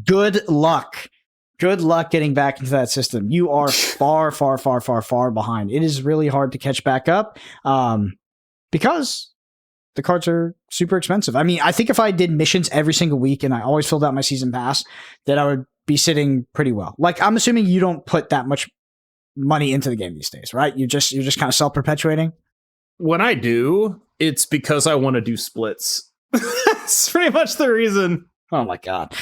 good luck. good luck getting back into that system. You are far, far, far, far, far behind. It is really hard to catch back up because the cards are super expensive. I mean, I think if I did missions every single week and I always filled out my season pass, that I would be sitting pretty well. Like, I'm assuming you don't put that much money into the game these days, right? You're just kind of self-perpetuating. When I do, it's because I want to do splits. That's pretty much the reason. Oh my God.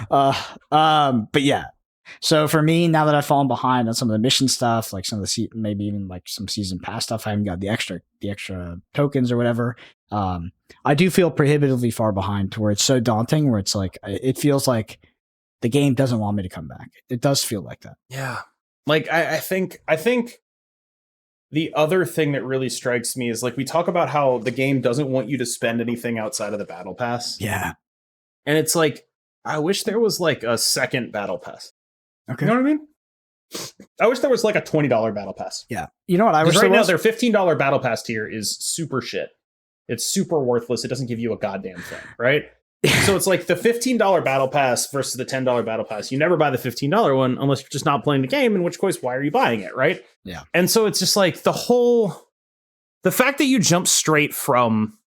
But yeah. So for me, now that I've fallen behind on some of the mission stuff, like some of the maybe even like some season pass stuff, I haven't got the extra tokens or whatever. I do feel prohibitively far behind to where it's so daunting, where it's like, it feels like the game doesn't want me to come back. It does feel like that. Yeah. Like, I think the other thing that really strikes me is, like, we talk about how the game doesn't want you to spend anything outside of the battle pass. Yeah. And it's like, I wish there was like a second battle pass. Okay. You know what I mean? I wish there was like a $20 battle pass. Yeah. You know what? I wish right now their $15 battle pass tier is super shit. It's super worthless. It doesn't give you a goddamn thing, right? So it's like the $15 battle pass versus the $10 battle pass. You never buy the $15 one unless you're just not playing the game, in which case, why are you buying it, right? Yeah. And so it's just like the fact that you jump straight from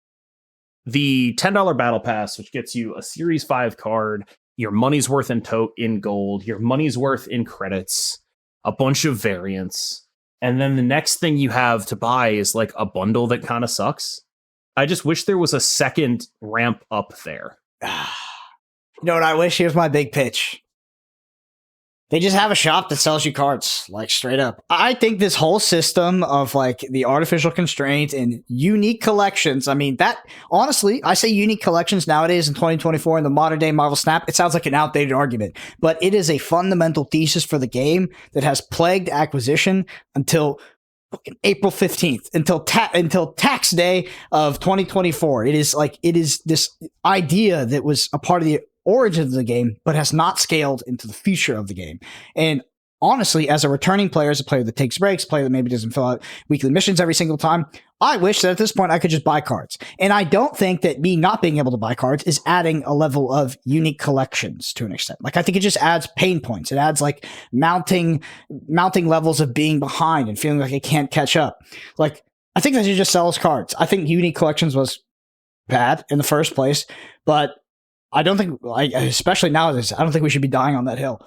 the $10 battle pass, which gets you a Series 5 card, your money's worth in gold, your money's worth in credits, a bunch of variants, and then the next thing you have to buy is like a bundle that kind of sucks. I just wish there was a second ramp up there. You know what I wish? Here's my big pitch. They just have a shop that sells you cards, like straight up. I think this whole system of like the artificial constraints and unique collections, I mean, that honestly, I say unique collections nowadays in 2024 in the modern day Marvel Snap, it sounds like an outdated argument, but it is a fundamental thesis for the game that has plagued acquisition until April 15th, until tax day of 2024. It is this idea that was a part of the origin of the game, but has not scaled into the future of the game. And honestly, as a returning player, as a player that takes breaks, player that maybe doesn't fill out weekly missions every single time, I wish that at this point I could just buy cards. And I don't think that me not being able to buy cards is adding a level of unique collections to an extent. Like, I think it just adds pain points. It adds like mounting levels of being behind and feeling like I can't catch up. Like, I think that you just sell us cards. I think unique collections was bad in the first place, but I don't think, like, especially nowadays, I don't think we should be dying on that hill.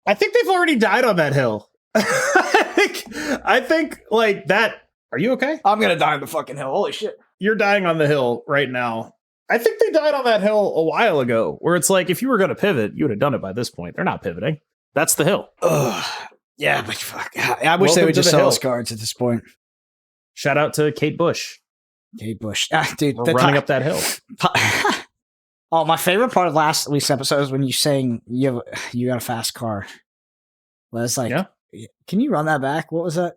I think they've already died on that hill. I think like that. Are you okay? I'm gonna die on the fucking hill. Holy shit. You're dying on the hill right now. I think they died on that hill a while ago, where it's like, if you were going to pivot, you would have done it by this point. They're not pivoting. That's the hill. Ugh. Yeah, but fuck. I wish they would just sell us cards at this point. Shout out to Kate Bush. Kate Bush. Dude, we're running up that hill. Oh, my favorite part of last week's episode is when you saying you got a fast car. Well, it's like, yeah. Can you run that back? What was that?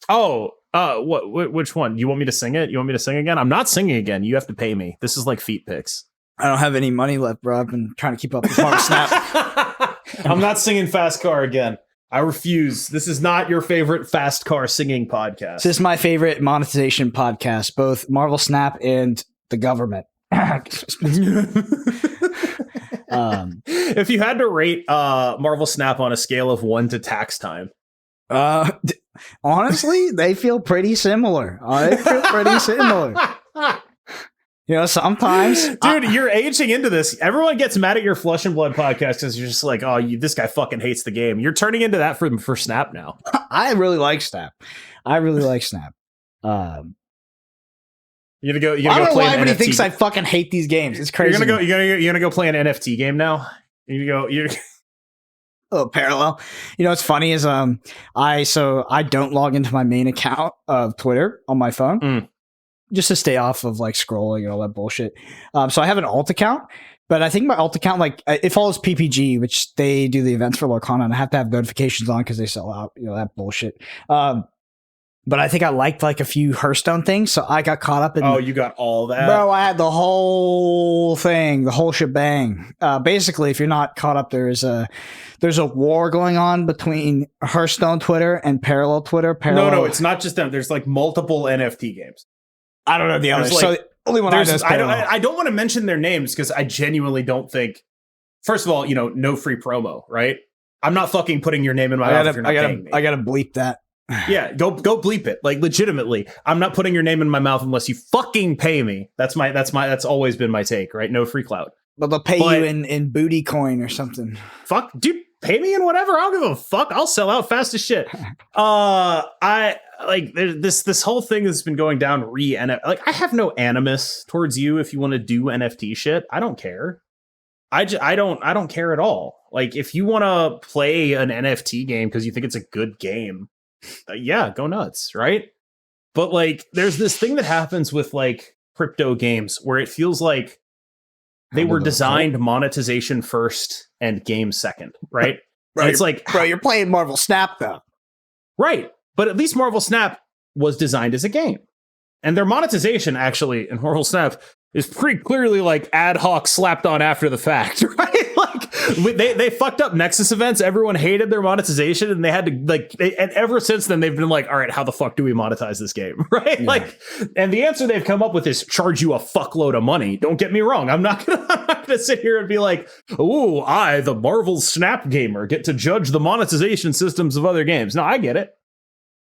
Oh, which one? You want me to sing it? You want me to sing again? I'm not singing again. You have to pay me. This is like feet picks. I don't have any money left, bro. I've been trying to keep up with Marvel Snap. I'm not singing Fast Car again. I refuse. This is not your favorite fast car singing podcast. This is my favorite monetization podcast, both Marvel Snap and the government. If you had to rate Marvel Snap on a scale of 1 to tax time, honestly, they feel pretty similar. You know, sometimes, dude, you're aging into this. Everyone gets mad at your Flesh and Blood podcast because you're just like, oh, this guy fucking hates the game. You're turning into that for Snap now. I really like Snap. You're gonna go. I don't know why everybody thinks I fucking hate these games. It's crazy. You're gonna go play an NFT game now. You're oh, parallel. You know what's funny is I don't log into my main account of Twitter on my phone just to stay off of like scrolling and all that bullshit. So I have an alt account, but I think my alt account, like, it follows PPG, which they do the events for Lorcana, and I have to have notifications on because they sell out, that bullshit. But I think I liked like a few Hearthstone things, so I got caught up in. Oh, you got all that, bro! I had the whole thing, the whole shebang. Basically, if you're not caught up, there's a war going on between Hearthstone Twitter and Parallel Twitter. No, it's not just them. There's like multiple NFT games. I don't know the others. Like, so the only one I know is Parallel. I don't want to mention their names because I genuinely don't think first of all, no free promo, right? I'm not fucking putting your name in my mouth if you're not paying me. I gotta bleep that. Yeah, go bleep it. Like, legitimately, I'm not putting your name in my mouth unless you fucking pay me. That's always been my take, right? No free clout. But they'll pay you in booty coin or something. Fuck, dude, pay me in whatever. I don't give a fuck. I'll sell out fast as shit. I like this whole thing has been going down like, I have no animus towards you if you want to do NFT shit. I don't care. I don't care at all. Like, if you want to play an NFT game because you think it's a good game, yeah, go nuts, right? But like, there's this thing that happens with like crypto games where it feels like they were designed monetization first and game second, right? Bro, it's like, bro, you're playing Marvel Snap though, right? But at least Marvel Snap was designed as a game, and their monetization actually in Marvel Snap is pretty clearly like ad hoc slapped on after the fact, right? Like, they fucked up Nexus events. Everyone hated their monetization, and they had to and ever since then they've been like, all right, how the fuck do we monetize this game, right? Yeah. Like, and the answer they've come up with is charge you a fuckload of money. Don't get me wrong. I'm not gonna sit here and be like, oh, I, the Marvel Snap gamer, get to judge the monetization systems of other games. No, I get it,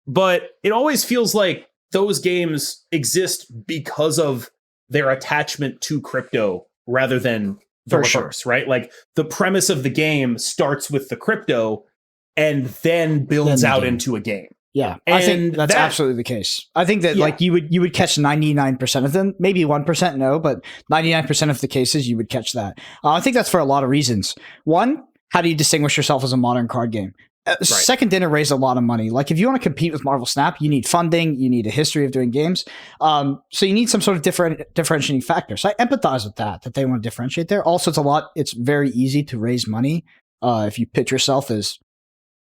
but it always feels like those games exist because of their attachment to crypto rather than the reverse, right? Like, the premise of the game starts with the crypto and then builds out into a game. Yeah, and I think that's absolutely the case. I think that like you would catch 99% of them, maybe 1% no, but 99% of the cases you would catch that. I think that's for a lot of reasons. One, how do you distinguish yourself as a modern card game? Right. Second, didn't raise a lot of money. Like, if you want to compete with Marvel Snap, you need funding, you need a history of doing games. So you need some sort of differentiating factor. So I empathize with that they want to differentiate there. Also, it's very easy to raise money if you pitch yourself as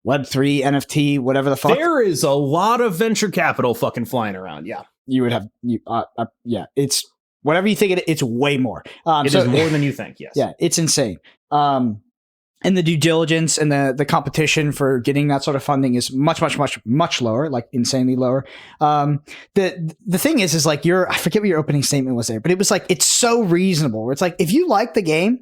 Web3, NFT, whatever the fuck. There is a lot of venture capital fucking flying around. Yeah. You would have, it's whatever you think it's way more. It is more than you think, yes. Yeah, it's insane. And the due diligence and the competition for getting that sort of funding is much lower, like insanely lower. The thing is like I forget what your opening statement was there, but it was like, it's so reasonable where it's like, if you like the game,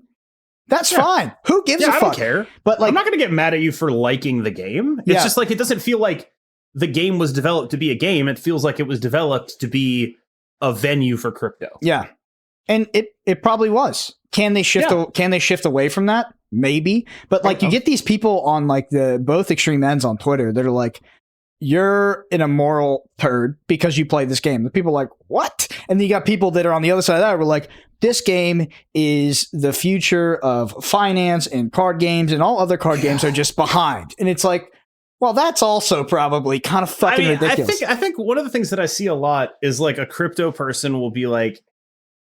that's fine. Who gives a fuck? I don't care. But like, I'm not going to get mad at you for liking the game. It's just like, it doesn't feel like the game was developed to be a game. It feels like it was developed to be a venue for crypto. Yeah. And it probably was. Can they shift away from that? Maybe. But like, you get these people on like the both extreme ends on Twitter that are like, you're an immoral turd because you play this game. The people are like, what? And then you got people that are on the other side of that were like, this game is the future of finance and card games, and all other card games are just behind. And it's like, well, that's also probably kind of fucking ridiculous. I think one of the things that I see a lot is like a crypto person will be like,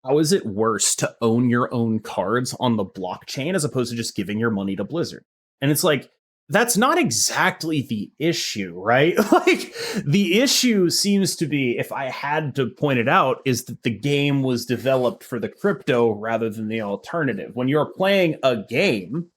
how is it worse to own your own cards on the blockchain as opposed to just giving your money to Blizzard? And it's like, that's not exactly the issue, right? Like, the issue seems to be, if I had to point it out, is that the game was developed for the crypto rather than the alternative. When you're playing a game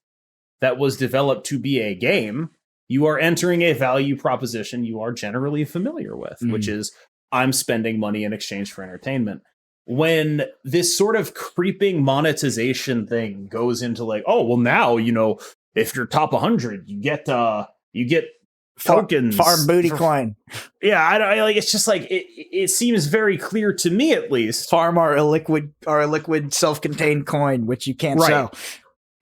that was developed to be a game, you are entering a value proposition you are generally familiar with, which is, I'm spending money in exchange for entertainment. When this sort of creeping monetization thing goes into like, oh, well, now, if you're top 100, you get tokens, farm booty coin. Yeah, I like. It's just like it seems very clear to me, at least. Farm our liquid self-contained coin, which you can't sell.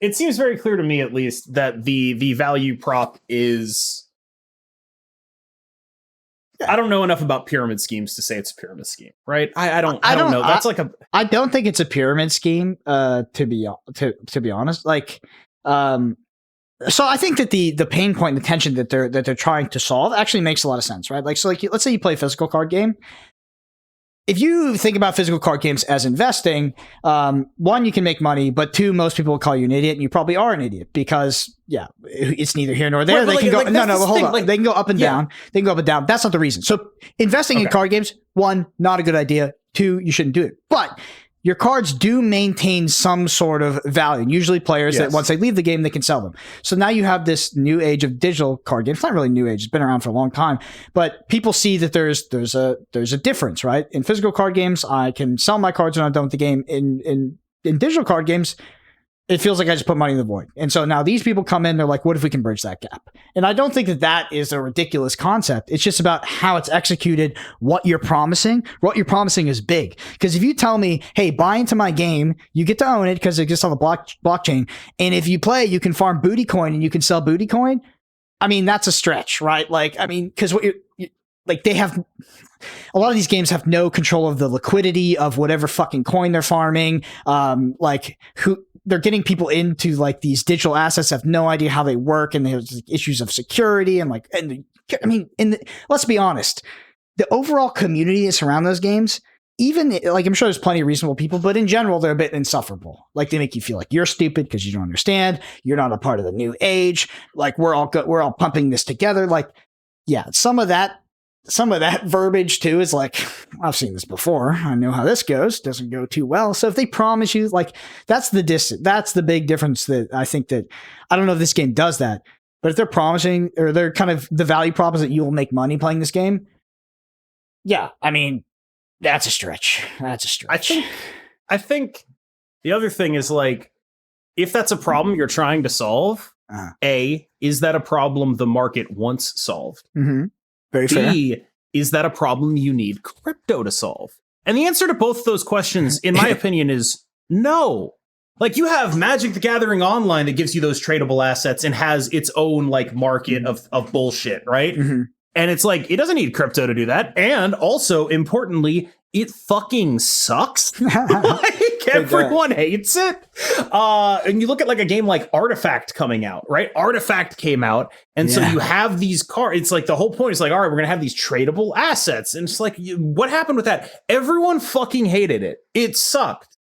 It seems very clear to me, at least, that the value prop is. I don't know enough about pyramid schemes to say it's a pyramid scheme, right? I don't know. That's I don't think it's a pyramid scheme. To be honest, like, so I think that the pain point, the tension that they're trying to solve actually makes a lot of sense, right? Like, so like, let's say you play a physical card game. If you think about physical card games as investing, one, you can make money, but two, most people will call you an idiot, and you probably are an idiot because, it's neither here nor there. They can go hold on. They can go up and down. They can go up and down. That's not the reason. So investing in card games, one, not a good idea. Two, you shouldn't do it. But your cards do maintain some sort of value. Usually players that once they leave the game, they can sell them. So now you have this new age of digital card games. It's not really new age. It's been around for a long time. But people see that there's a difference, right? In physical card games, I can sell my cards when I'm done with the game. In digital card games, it feels like I just put money in the void. And so now these people come in, they're like, what if we can bridge that gap? And I don't think that that is a ridiculous concept. It's just about how it's executed, what you're promising. What you're promising is big. Because if you tell me, hey, buy into my game, you get to own it because it exists on the blockchain. And if you play, you can farm booty coin and you can sell booty coin. I mean, that's a stretch, right? Like, I mean, because what like they have a lot of these games have no control of the liquidity of whatever fucking coin they're farming. Like who they're getting people into like these digital assets, have no idea how they work, and there's like, issues of security and like, and I mean, let's be honest, the overall community that surround those games, even like I'm sure there's plenty of reasonable people, but in general they're a bit insufferable. Like they make you feel like you're stupid because you don't understand, you're not a part of the new age. Like we're all pumping this together. Like yeah, some of that verbiage too is like, I've seen this before. I know how this goes. Doesn't go too well. So if they promise you, like, that's the big difference that I think that, I don't know if this game does that, but if they're promising, or they're kind of, the value prop is that you will make money playing this game. Yeah. I mean, that's a stretch. I think the other thing is like, if that's a problem you're trying to solve, is that a problem the market once solved? Mm-hmm. Very fair. B, is that a problem you need crypto to solve? And the answer to both those questions, in my opinion, is no. Like you have Magic the Gathering Online that gives you those tradable assets and has its own like market of bullshit, right? Mm-hmm. And it's like, it doesn't need crypto to do that. And also, importantly, it fucking sucks. Like everyone hates it. And you look at like a game like Artifact coming out, right? Artifact came out. And so you have these cards. It's like the whole point is like, all right, we're going to have these tradable assets. And it's like, what happened with that? Everyone fucking hated it. It sucked.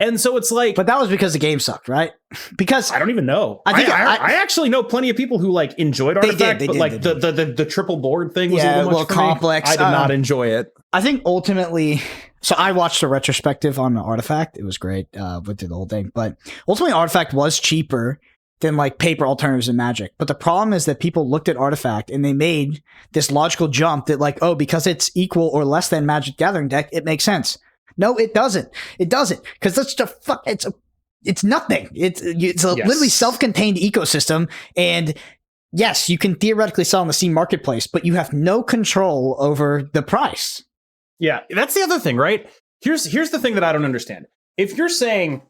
And so it's like, but that was because the game sucked, right? Because I don't even know. I actually know plenty of people who like enjoyed Artifact, but like the triple board thing was a little much for complex. Me. I did not enjoy it. I think ultimately, so I watched a retrospective on Artifact. It was great. Went through the whole thing, but ultimately Artifact was cheaper than like paper alternatives in Magic. But the problem is that people looked at Artifact and they made this logical jump that like, oh, because it's equal or less than Magic Gathering deck, it makes sense. No, it doesn't. It doesn't, because that's just it's nothing. It's literally self-contained ecosystem, and yes, you can theoretically sell on the Steam marketplace, but you have no control over the price. Yeah, that's the other thing, right? Here's the thing that I don't understand. If you're saying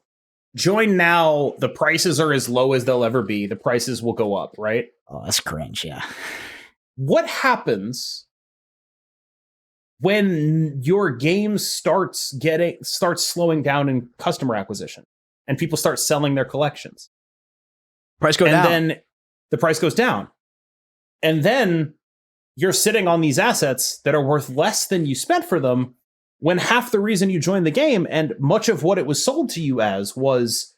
join now, the prices are as low as they'll ever be, the prices will go up, right? Oh, that's cringe. Yeah. What happens when your game starts slowing down in customer acquisition and people start selling their collections? Price goes down. And then the price goes down. And then you're sitting on these assets that are worth less than you spent for them, when half the reason you joined the game and much of what it was sold to you as was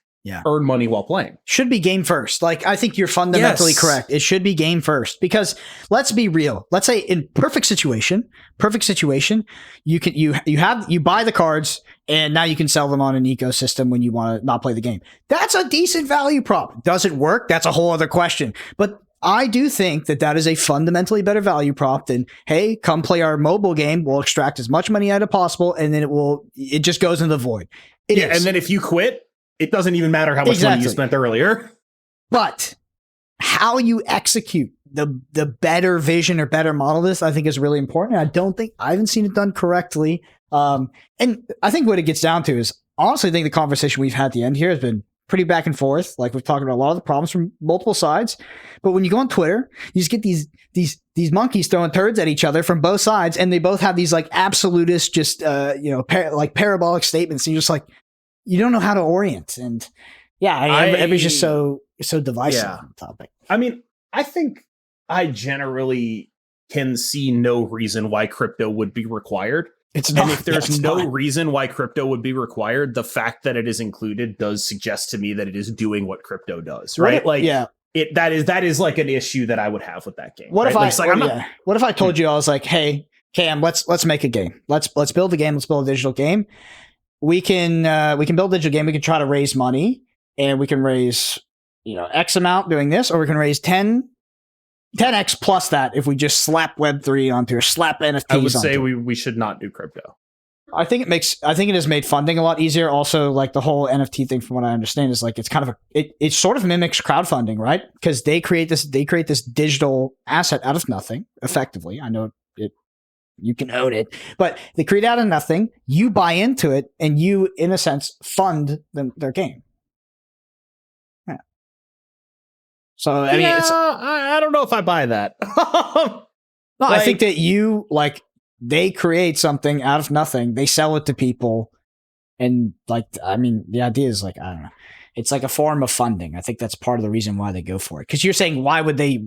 earn money while playing. Should be game first. Like, I think you're fundamentally correct. It should be game first, because let's be real. Let's say in perfect situation, you buy the cards and now you can sell them on an ecosystem when you want to not play the game. That's a decent value prop. Does it work? That's a whole other question. But I do think that is a fundamentally better value prop than, hey, come play our mobile game. We'll extract as much money out of possible, and then it just goes in the void. It is. And then if you quit, it doesn't even matter how much money you spent earlier. But how you execute the better vision or better model of this, I think, is really important. I haven't seen it done correctly. And I think what it gets down to is, honestly, I think the conversation we've had at the end here has been pretty back and forth. Like, we've talked about a lot of the problems from multiple sides. But when you go on Twitter, you just get these monkeys throwing turds at each other from both sides, and they both have these like absolutist, just like parabolic statements. And you're just like, you don't know how to orient. And everybody's just so divisive on the topic. I mean, I think I generally can see no reason why crypto would be required. It's not. And if there's no reason why crypto would be required, the fact that it is included does suggest to me that it is doing what crypto does, right? That is like an issue that I would have with that game. What if I told you, I was like, hey, Cam, let's make a game. Let's build a game. Let's build a digital game. We can build a digital game. We can try to raise money, and we can raise X amount doing this, or we can raise 10x plus that if we just slap Web3 onto, or slap NFTs onto. I would say we should not do crypto. I think it has made funding a lot easier. Also, like the whole NFT thing, from what I understand, is like it's kind of it sort of mimics crowdfunding, right? Because they create this digital asset out of nothing, effectively. I know it, you can own it, but they create out of nothing. You buy into it, and you, in a sense, fund their game. Yeah. So I mean, I don't know if I buy that. No, I think that they create something out of nothing, they sell it to people, and I mean, the idea is like, I don't know, it's like a form of funding. I think that's part of the reason why they go for it. Because you're saying, why would they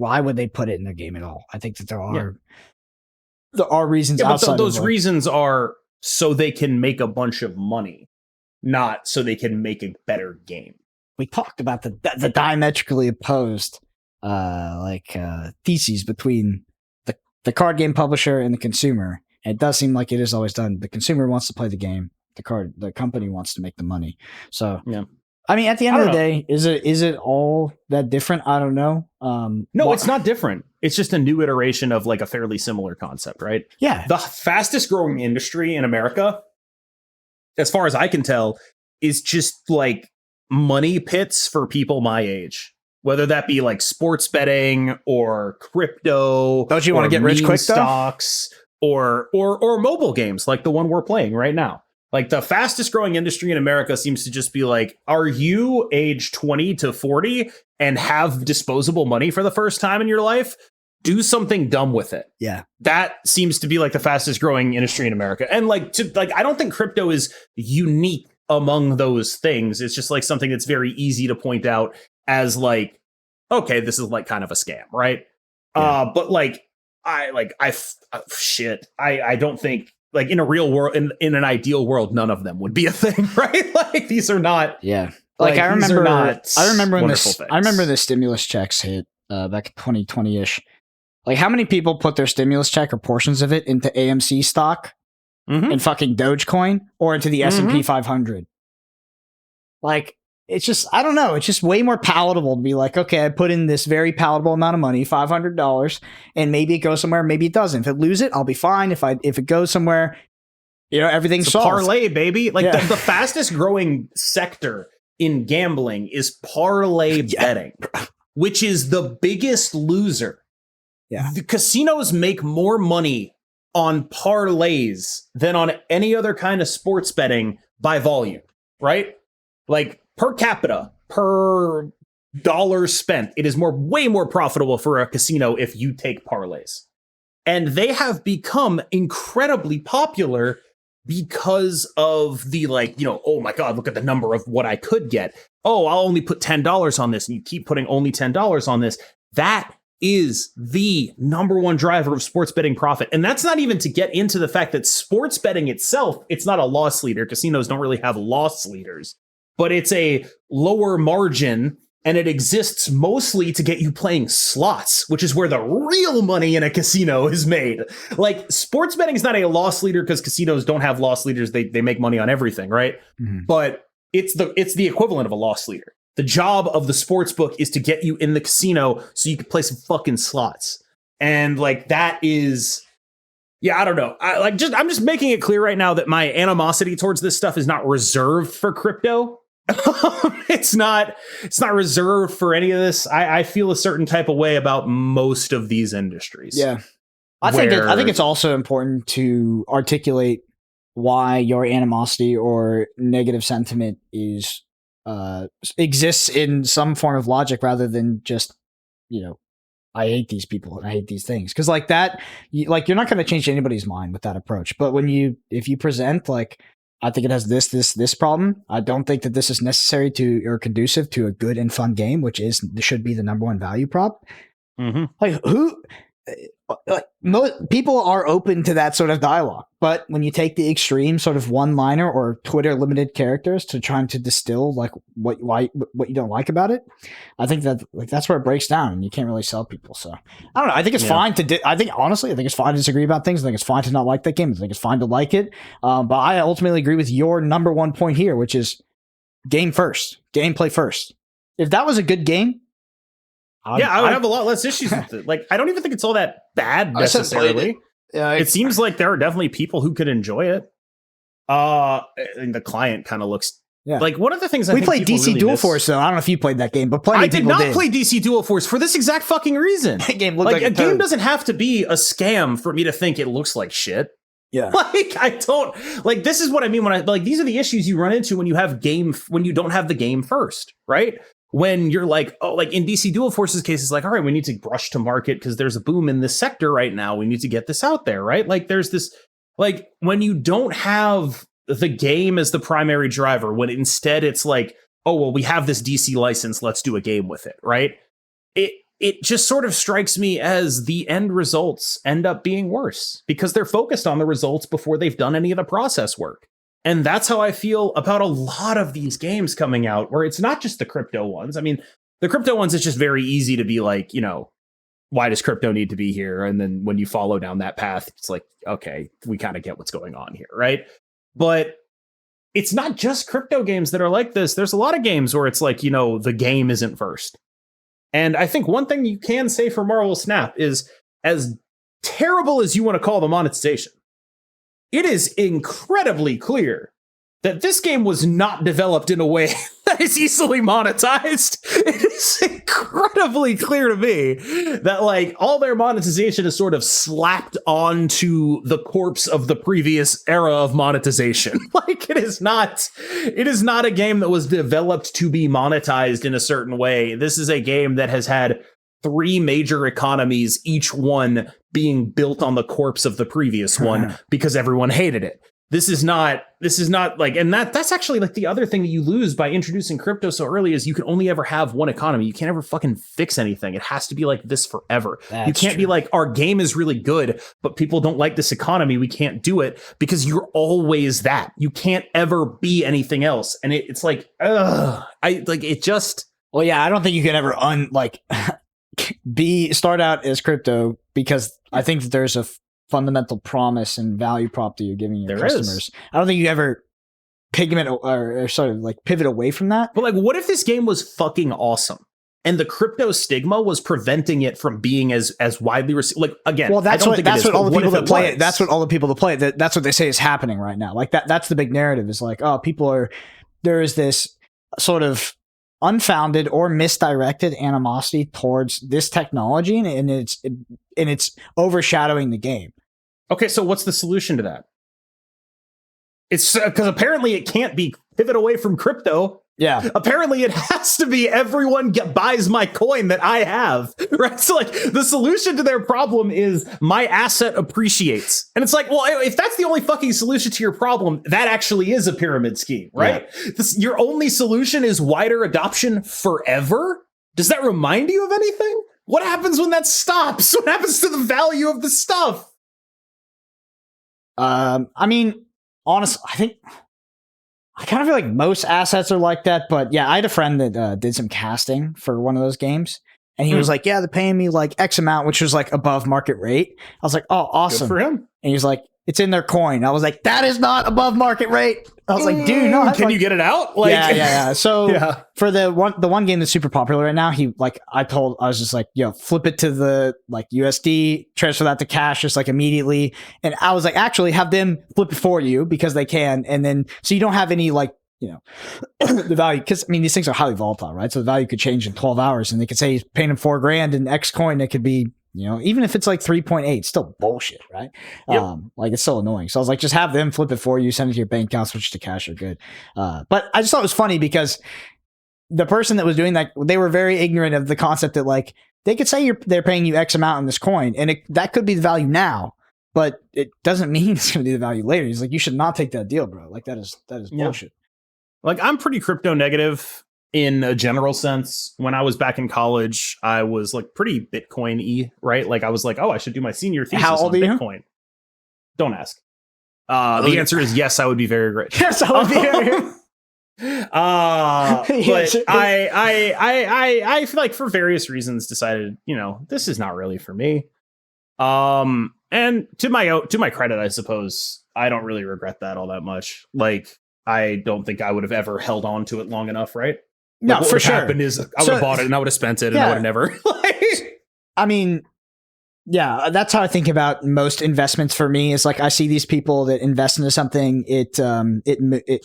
put it in their game at all? I think that there are reasons outside. But those reasons are so they can make a bunch of money, not so they can make a better game. We talked about the diametrically opposed theses between the card game publisher and the consumer. And it does seem like it is always done. The consumer wants to play the game. The company wants to make the money. So, yeah. I mean, at the end of the day, is it all that different? I don't know. No, it's not different. It's just a new iteration of like a fairly similar concept, right? Yeah. The fastest growing industry in America, as far as I can tell, is just like money pits for people my age. Whether that be like sports betting or crypto, don't you want to get rich quick stocks or mobile games like the one we're playing right now? Like the fastest growing industry in America seems to just be like, are you age 20 to 40 and have disposable money for the first time in your life? Do something dumb with it. Yeah, that seems to be like the fastest growing industry in America. And I don't think crypto is unique among those things. It's just like something that's very easy to point out as like, okay, this is like kind of a scam, right? Yeah. But like, I don't think like in a real world, in an ideal world, none of them would be a thing, right? Like these are not. Yeah. Like I remember when the stimulus checks hit back in 2020-ish. Like how many people put their stimulus check or portions of it into AMC stock and fucking Dogecoin or into the S&P 500? Like, it's just, I don't know. It's just way more palatable to be like, okay, I put in this very palatable amount of money, $500, and maybe it goes somewhere, maybe it doesn't. If it lose it, I'll be fine. If it goes somewhere, everything's solved. Parlay, baby. Like the fastest growing sector in gambling is parlay betting, which is the biggest loser. Yeah. The casinos make more money on parlays than on any other kind of sports betting by volume, right? Like per capita, per dollar spent, it is way more profitable for a casino if you take parlays. And they have become incredibly popular because of the oh my God, look at the number of what I could get. Oh, I'll only put $10 on this. And you keep putting only $10 on this. That is the number one driver of sports betting profit. And that's not even to get into the fact that sports betting itself, it's not a loss leader. Casinos don't really have loss leaders, but it's a lower margin and it exists mostly to get you playing slots, which is where the real money in a casino is made. Like sports betting is not a loss leader because casinos don't have loss leaders. They make money on everything, right? Mm-hmm. But it's the equivalent of a loss leader. The job of the sports book is to get you in the casino so you can play some fucking slots. And like that is, I don't know. I'm just making it clear right now that my animosity towards this stuff is not reserved for crypto. It's not reserved for any of this. I feel a certain type of way about most of these industries. Yeah. I think it's also important to articulate why your animosity or negative sentiment exists in some form of logic rather than just, I hate these people and I hate these things. Because like that, you're not going to change anybody's mind with that approach. But if you present like, I think it has this problem. I don't think that this is necessary to or conducive to a good and fun game, which should be the number one value prop. Mm-hmm. People are open to that sort of dialogue, but when you take the extreme sort of one-liner or Twitter limited characters to trying to distill like what you don't like about it, I think that that's where it breaks down, and you can't really sell people. So I don't know. I think it's fine to. I think it's fine to disagree about things. I think it's fine to not like that game. I think it's fine to like it. But I ultimately agree with your number one point here, which is game first, gameplay first. If that was a good game. I would have a lot less issues with it. Like, I don't even think it's all that bad necessarily. It seems like there are definitely people who could enjoy it. And the client kind of looks Yeah. like one of the things we played DC really Dual miss, Force, though. I don't know if you played that game, but plenty I of did people not play DC Dual Force for this exact fucking reason. That game looked Like a game turd. doesn't have to be a scam for me to think it looks like shit. Yeah. Like I don't like this is what I mean when I like these are the issues you run into when you don't have the game first, right? When you're like, oh, like in DC Dual Force's case, it's like, all right, we need to rush to market because there's a boom in this sector right now. We need to get this out there, right? Like there's this, like when you don't have the game as the primary driver, when instead it's like, oh, well, we have this DC license, let's do a game with it, right? It just sort of strikes me as the end results end up being worse because they're focused on the results before they've done any of the process work. And that's how I feel about a lot of these games coming out, where it's not just the crypto ones. I mean, the crypto ones, it's just very easy to be like, you know, why does crypto need to be here? And then when you follow down that path, it's like, okay, we kind of get what's going on here, right? But it's not just crypto games that are like this. There's a lot of games where it's like, you know, the game isn't first. And I think one thing you can say for Marvel Snap is, as terrible as you want to call the monetization, it is incredibly clear that this game was not developed in a way that is easily monetized. It is incredibly clear to me that like all their monetization is sort of slapped onto the corpse of the previous era of monetization. Like it is not a game that was developed to be monetized in a certain way. This is a game that has had 3 major economies, each one being built on the corpse of the previous one because everyone hated it. This is not like, and that's actually like the other thing that you lose by introducing crypto so early is you can only ever have one economy. You can't ever fucking fix anything. It has to be like this forever. You can't be like, our game is really good, but people don't like this economy. We can't do it because you're always that. You can't ever be anything else. And it's like, well, yeah, I don't think you can ever start out as crypto because I think that there's a fundamental promise and value prop that you're giving your customers. I don't think you ever pigment or sort of like pivot away from that. But like, what if this game was fucking awesome and the crypto stigma was preventing it from being as widely received? Like again, well, that's what all the people that play it. That's what all the people that play it. That's what they say is happening right now. Like that's the big narrative is like, oh, there is this sort of unfounded or misdirected animosity towards this technology, and it's overshadowing the game. Okay, so what's the solution to that? It's because apparently it can't be pivot away from crypto. Yeah. Apparently it has to be everyone buys my coin that I have, right? So like the solution to their problem is my asset appreciates. And it's like, well, if that's the only fucking solution to your problem, that actually is a pyramid scheme, right? Yeah. Your only solution is wider adoption forever? Does that remind you of anything? What happens when that stops? What happens to the value of the stuff? I mean, honestly, I kind of feel like most assets are like that, but yeah, I had a friend that did some casting for one of those games, and he was like, yeah, they're paying me like X amount, which was like above market rate. I was like, oh, awesome. Good for him. And he was like, it's in their coin. I was like, that is not above market rate. I was like, dude, no. Can you get it out? Like, yeah. So for the one game that's super popular right now, I was just like, yo, flip it to the like USD, transfer that to cash just like immediately. And I was like, actually have them flip it for you because they can. And then, so you don't have any like, you know, the value, because I mean, these things are highly volatile, right? So the value could change in 12 hours and they could say he's paying him $4,000 in X coin. It could be, you know, even if it's like 3.8, still bullshit, right? Yep. Like it's so annoying. So I was like, just have them flip it for you, send it to your bank account, switch to cash, are good. But I just thought it was funny because the person that was doing that, they were very ignorant of the concept that like they could say they're paying you X amount in this coin, and that could be the value now, but it doesn't mean it's going to be the value later. He's like, you should not take that deal, bro. Like that is bullshit. Like I'm pretty crypto negative in a general sense. When I was back in college, I was like pretty Bitcoin-y, right? Like I was like, oh, I should do my senior thesis on Bitcoin. Don't ask. The answer is yes, I would be very rich. Yes, I would be very rich. But I feel like for various reasons decided, you know, this is not really for me. And to my credit, I suppose I don't really regret that all that much. Like I don't think I would have ever held on to it long enough, right? No, like, what for sure. Happened is I would have bought it and I would have spent it and I would have never. I mean, Yeah, that's how I think about most investments for me. Is like I see these people that invest into something, it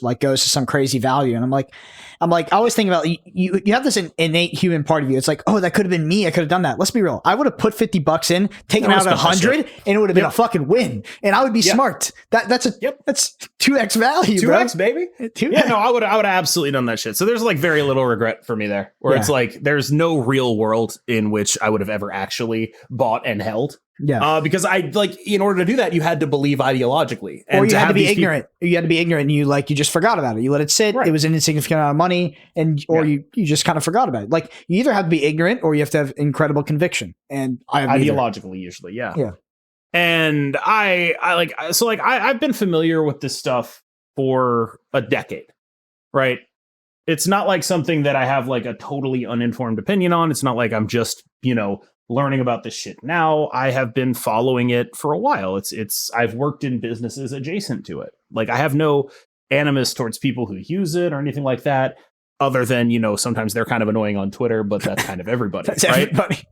like goes to some crazy value, and I'm like, I always think about you have this innate human part of you. It's like, oh, that could have been me. I could have done that. Let's be real. I would have put $50 in, taken out 100, and it would have been a fucking win, and I would be smart. That's 2x value, 2x, bro. baby. 2x. Yeah, no, I would have absolutely done that shit. So there's like very little regret for me there, where it's like there's no real world in which I would have ever actually bought and held. Yeah, because I like in order to do that, you had to believe ideologically, and or you had to be ignorant. You had to be ignorant, and you just forgot about it. You let it sit. Right. It was an insignificant amount of money, or you just kind of forgot about it. Like you either have to be ignorant or you have to have incredible conviction. And I have ideologically usually, yeah. And I've been familiar with this stuff for a decade, right? It's not like something that I have like a totally uninformed opinion on. It's not like I'm just learning about this shit now. I have been following it for a while. I've worked in businesses adjacent to it. Like I have no animus towards people who use it or anything like that, other than, sometimes they're kind of annoying on Twitter, but that's kind of everybody. That's right? Everybody.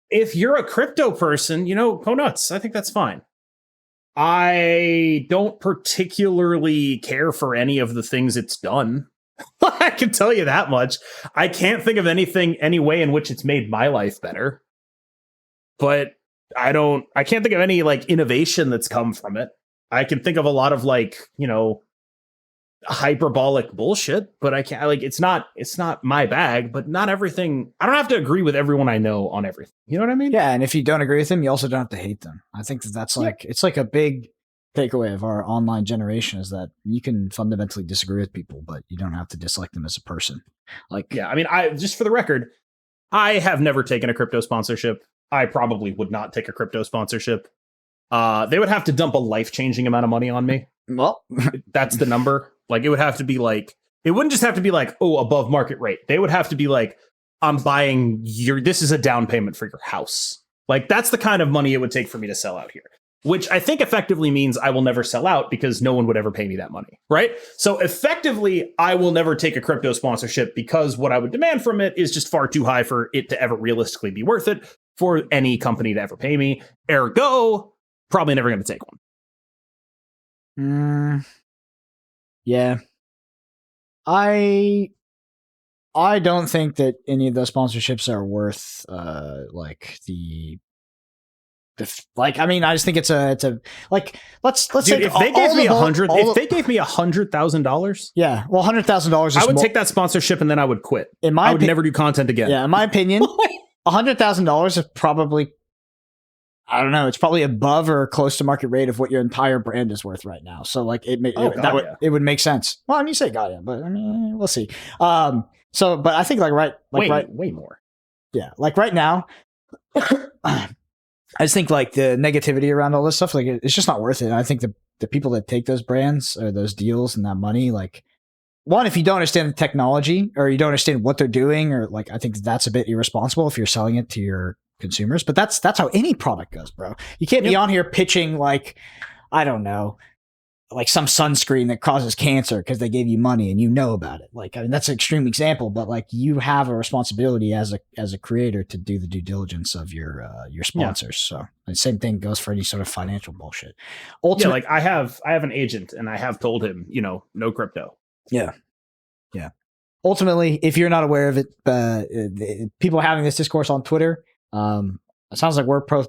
If you're a crypto person, go nuts. I think that's fine. I don't particularly care for any of the things it's done. I can tell you that much. I can't think of any way in which it's made my life better. But I can't think of any like innovation that's come from it. I can think of a lot of like, hyperbolic bullshit, but I can't it's not my bag, but not everything. I don't have to agree with everyone I know on everything. You know what I mean? Yeah. And if you don't agree with them, you also don't have to hate them. I think that's like, it's like a big takeaway of our online generation is that you can fundamentally disagree with people, but you don't have to dislike them as a person. Like, yeah, I mean, I just for the record, I have never taken a crypto sponsorship. I probably would not take a crypto sponsorship. They would have to dump a life-changing amount of money on me. Well, that's the number. Like, it would have to be like, it wouldn't just have to be like, oh, above market rate. They would have to be like, I'm buying this is a down payment for your house. Like, that's the kind of money it would take for me to sell out here. Which I think effectively means I will never sell out because no one would ever pay me that money, right? So effectively, I will never take a crypto sponsorship because what I would demand from it is just far too high for it to ever realistically be worth it for any company to ever pay me. Ergo, probably never going to take one. Yeah. I don't think that any of those sponsorships are worth like I just think it's a like let's say if they gave me $100,000, yeah, well, $100,000, I would take that sponsorship and then I would quit. I would never do content again. Yeah, in my opinion, $100,000 is probably, I don't know, it's probably above or close to market rate of what your entire brand is worth right now. So like it would make sense. Well, I mean, you say God, yeah, but I mean, we'll see. But I think way more. Yeah, like right now. I just think like the negativity around all this stuff, like it's just not worth it. And I think the people that take those brands or those deals and that money, like one, if you don't understand the technology or you don't understand what they're doing, or like, I think that's a bit irresponsible if you're selling it to your consumers, but that's how any product goes, bro. You can't be on here pitching like, I don't know, like some sunscreen that causes cancer because they gave you money and you know about it. Like, I mean, that's an extreme example, but like you have a responsibility as a creator to do the due diligence of your sponsors. So the same thing goes for any sort of financial bullshit. Like I have an agent and I have told him, no crypto. Yeah. Yeah. Ultimately, if you're not aware of it, people having this discourse on Twitter, it sounds like we're both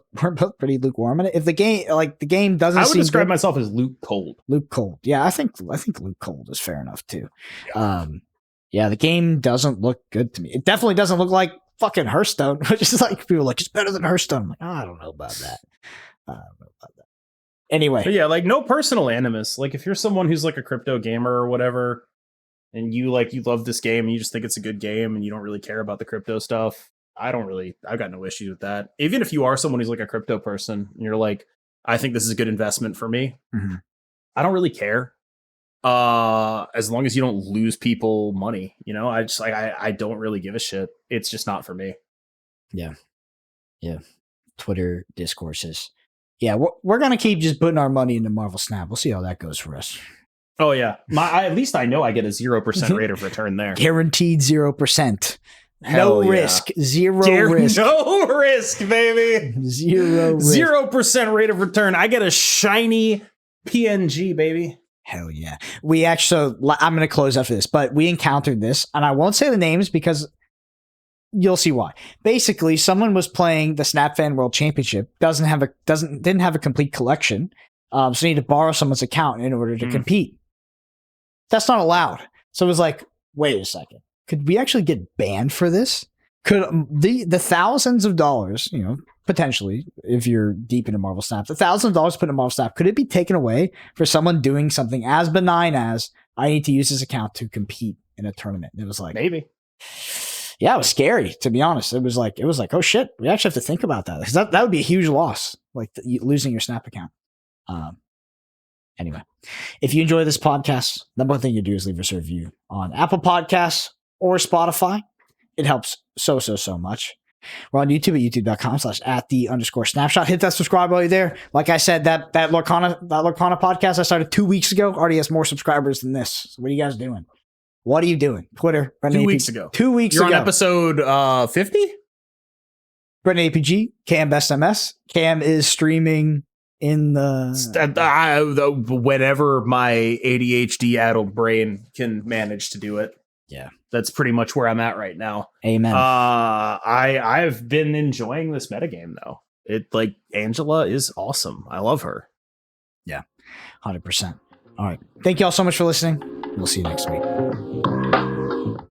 pretty lukewarm. And if the game doesn't, I would describe myself as Luke Cold. Luke Cold, yeah, I think Luke Cold is fair enough too. Yeah, the game doesn't look good to me. It definitely doesn't look like fucking Hearthstone, which is like people are like it's better than Hearthstone. I'm like, I don't know about that. Anyway, but yeah, like no personal animus. Like if you're someone who's like a crypto gamer or whatever, and you love this game and you just think it's a good game and you don't really care about the crypto stuff. I've got no issues with that. Even if you are someone who's like a crypto person and you're like, I think this is a good investment for me. Mm-hmm. I don't really care. As long as you don't lose people money, I just like, I don't really give a shit. It's just not for me. Yeah. Yeah. Twitter discourses. Yeah. We're going to keep just putting our money into Marvel Snap. We'll see how that goes for us. Oh yeah. At least I know I get a 0% rate of return there. Guaranteed 0%. Hell no yeah. risk, zero risk, No risk, baby. 0% rate of return. I get a shiny PNG, baby. Hell yeah. We actually, I'm going to close after this, but we encountered this, and I won't say the names because you'll see why. Basically, someone was playing the Snap Fan World Championship, didn't have a complete collection, so need to borrow someone's account in order to compete. That's not allowed. So it was like, wait a second. Could we actually get banned for this? Could the thousands of dollars, potentially, if you're deep into Marvel Snap, the thousands of dollars put in Marvel Snap, could it be taken away for someone doing something as benign as I need to use this account to compete in a tournament? And it was like, maybe. Yeah, it was scary, to be honest. It was like, oh shit, we actually have to think about that. 'Cause that would be a huge loss, like losing your Snap account. Anyway, if you enjoy this podcast, the number one thing you do is leave us a review on Apple Podcasts or Spotify. It helps so much. We're on YouTube at youtube.com/@the_snapshot. Hit that subscribe while you're there. Like I said, that Lorcana podcast I started 2 weeks ago already has more subscribers than this. So what are you guys doing? What are you doing? Twitter. Brendan 2 APG, weeks ago. 2 weeks You're ago. on episode 50? Brendan APG, Cam Best MS. Cam is streaming in the whenever my ADHD-addled brain can manage to do it. Yeah. That's pretty much where I'm at right now. Amen. I've been enjoying this metagame though. Angela is awesome. I love her. Yeah. 100%. All right. Thank you all so much for listening. We'll see you next week.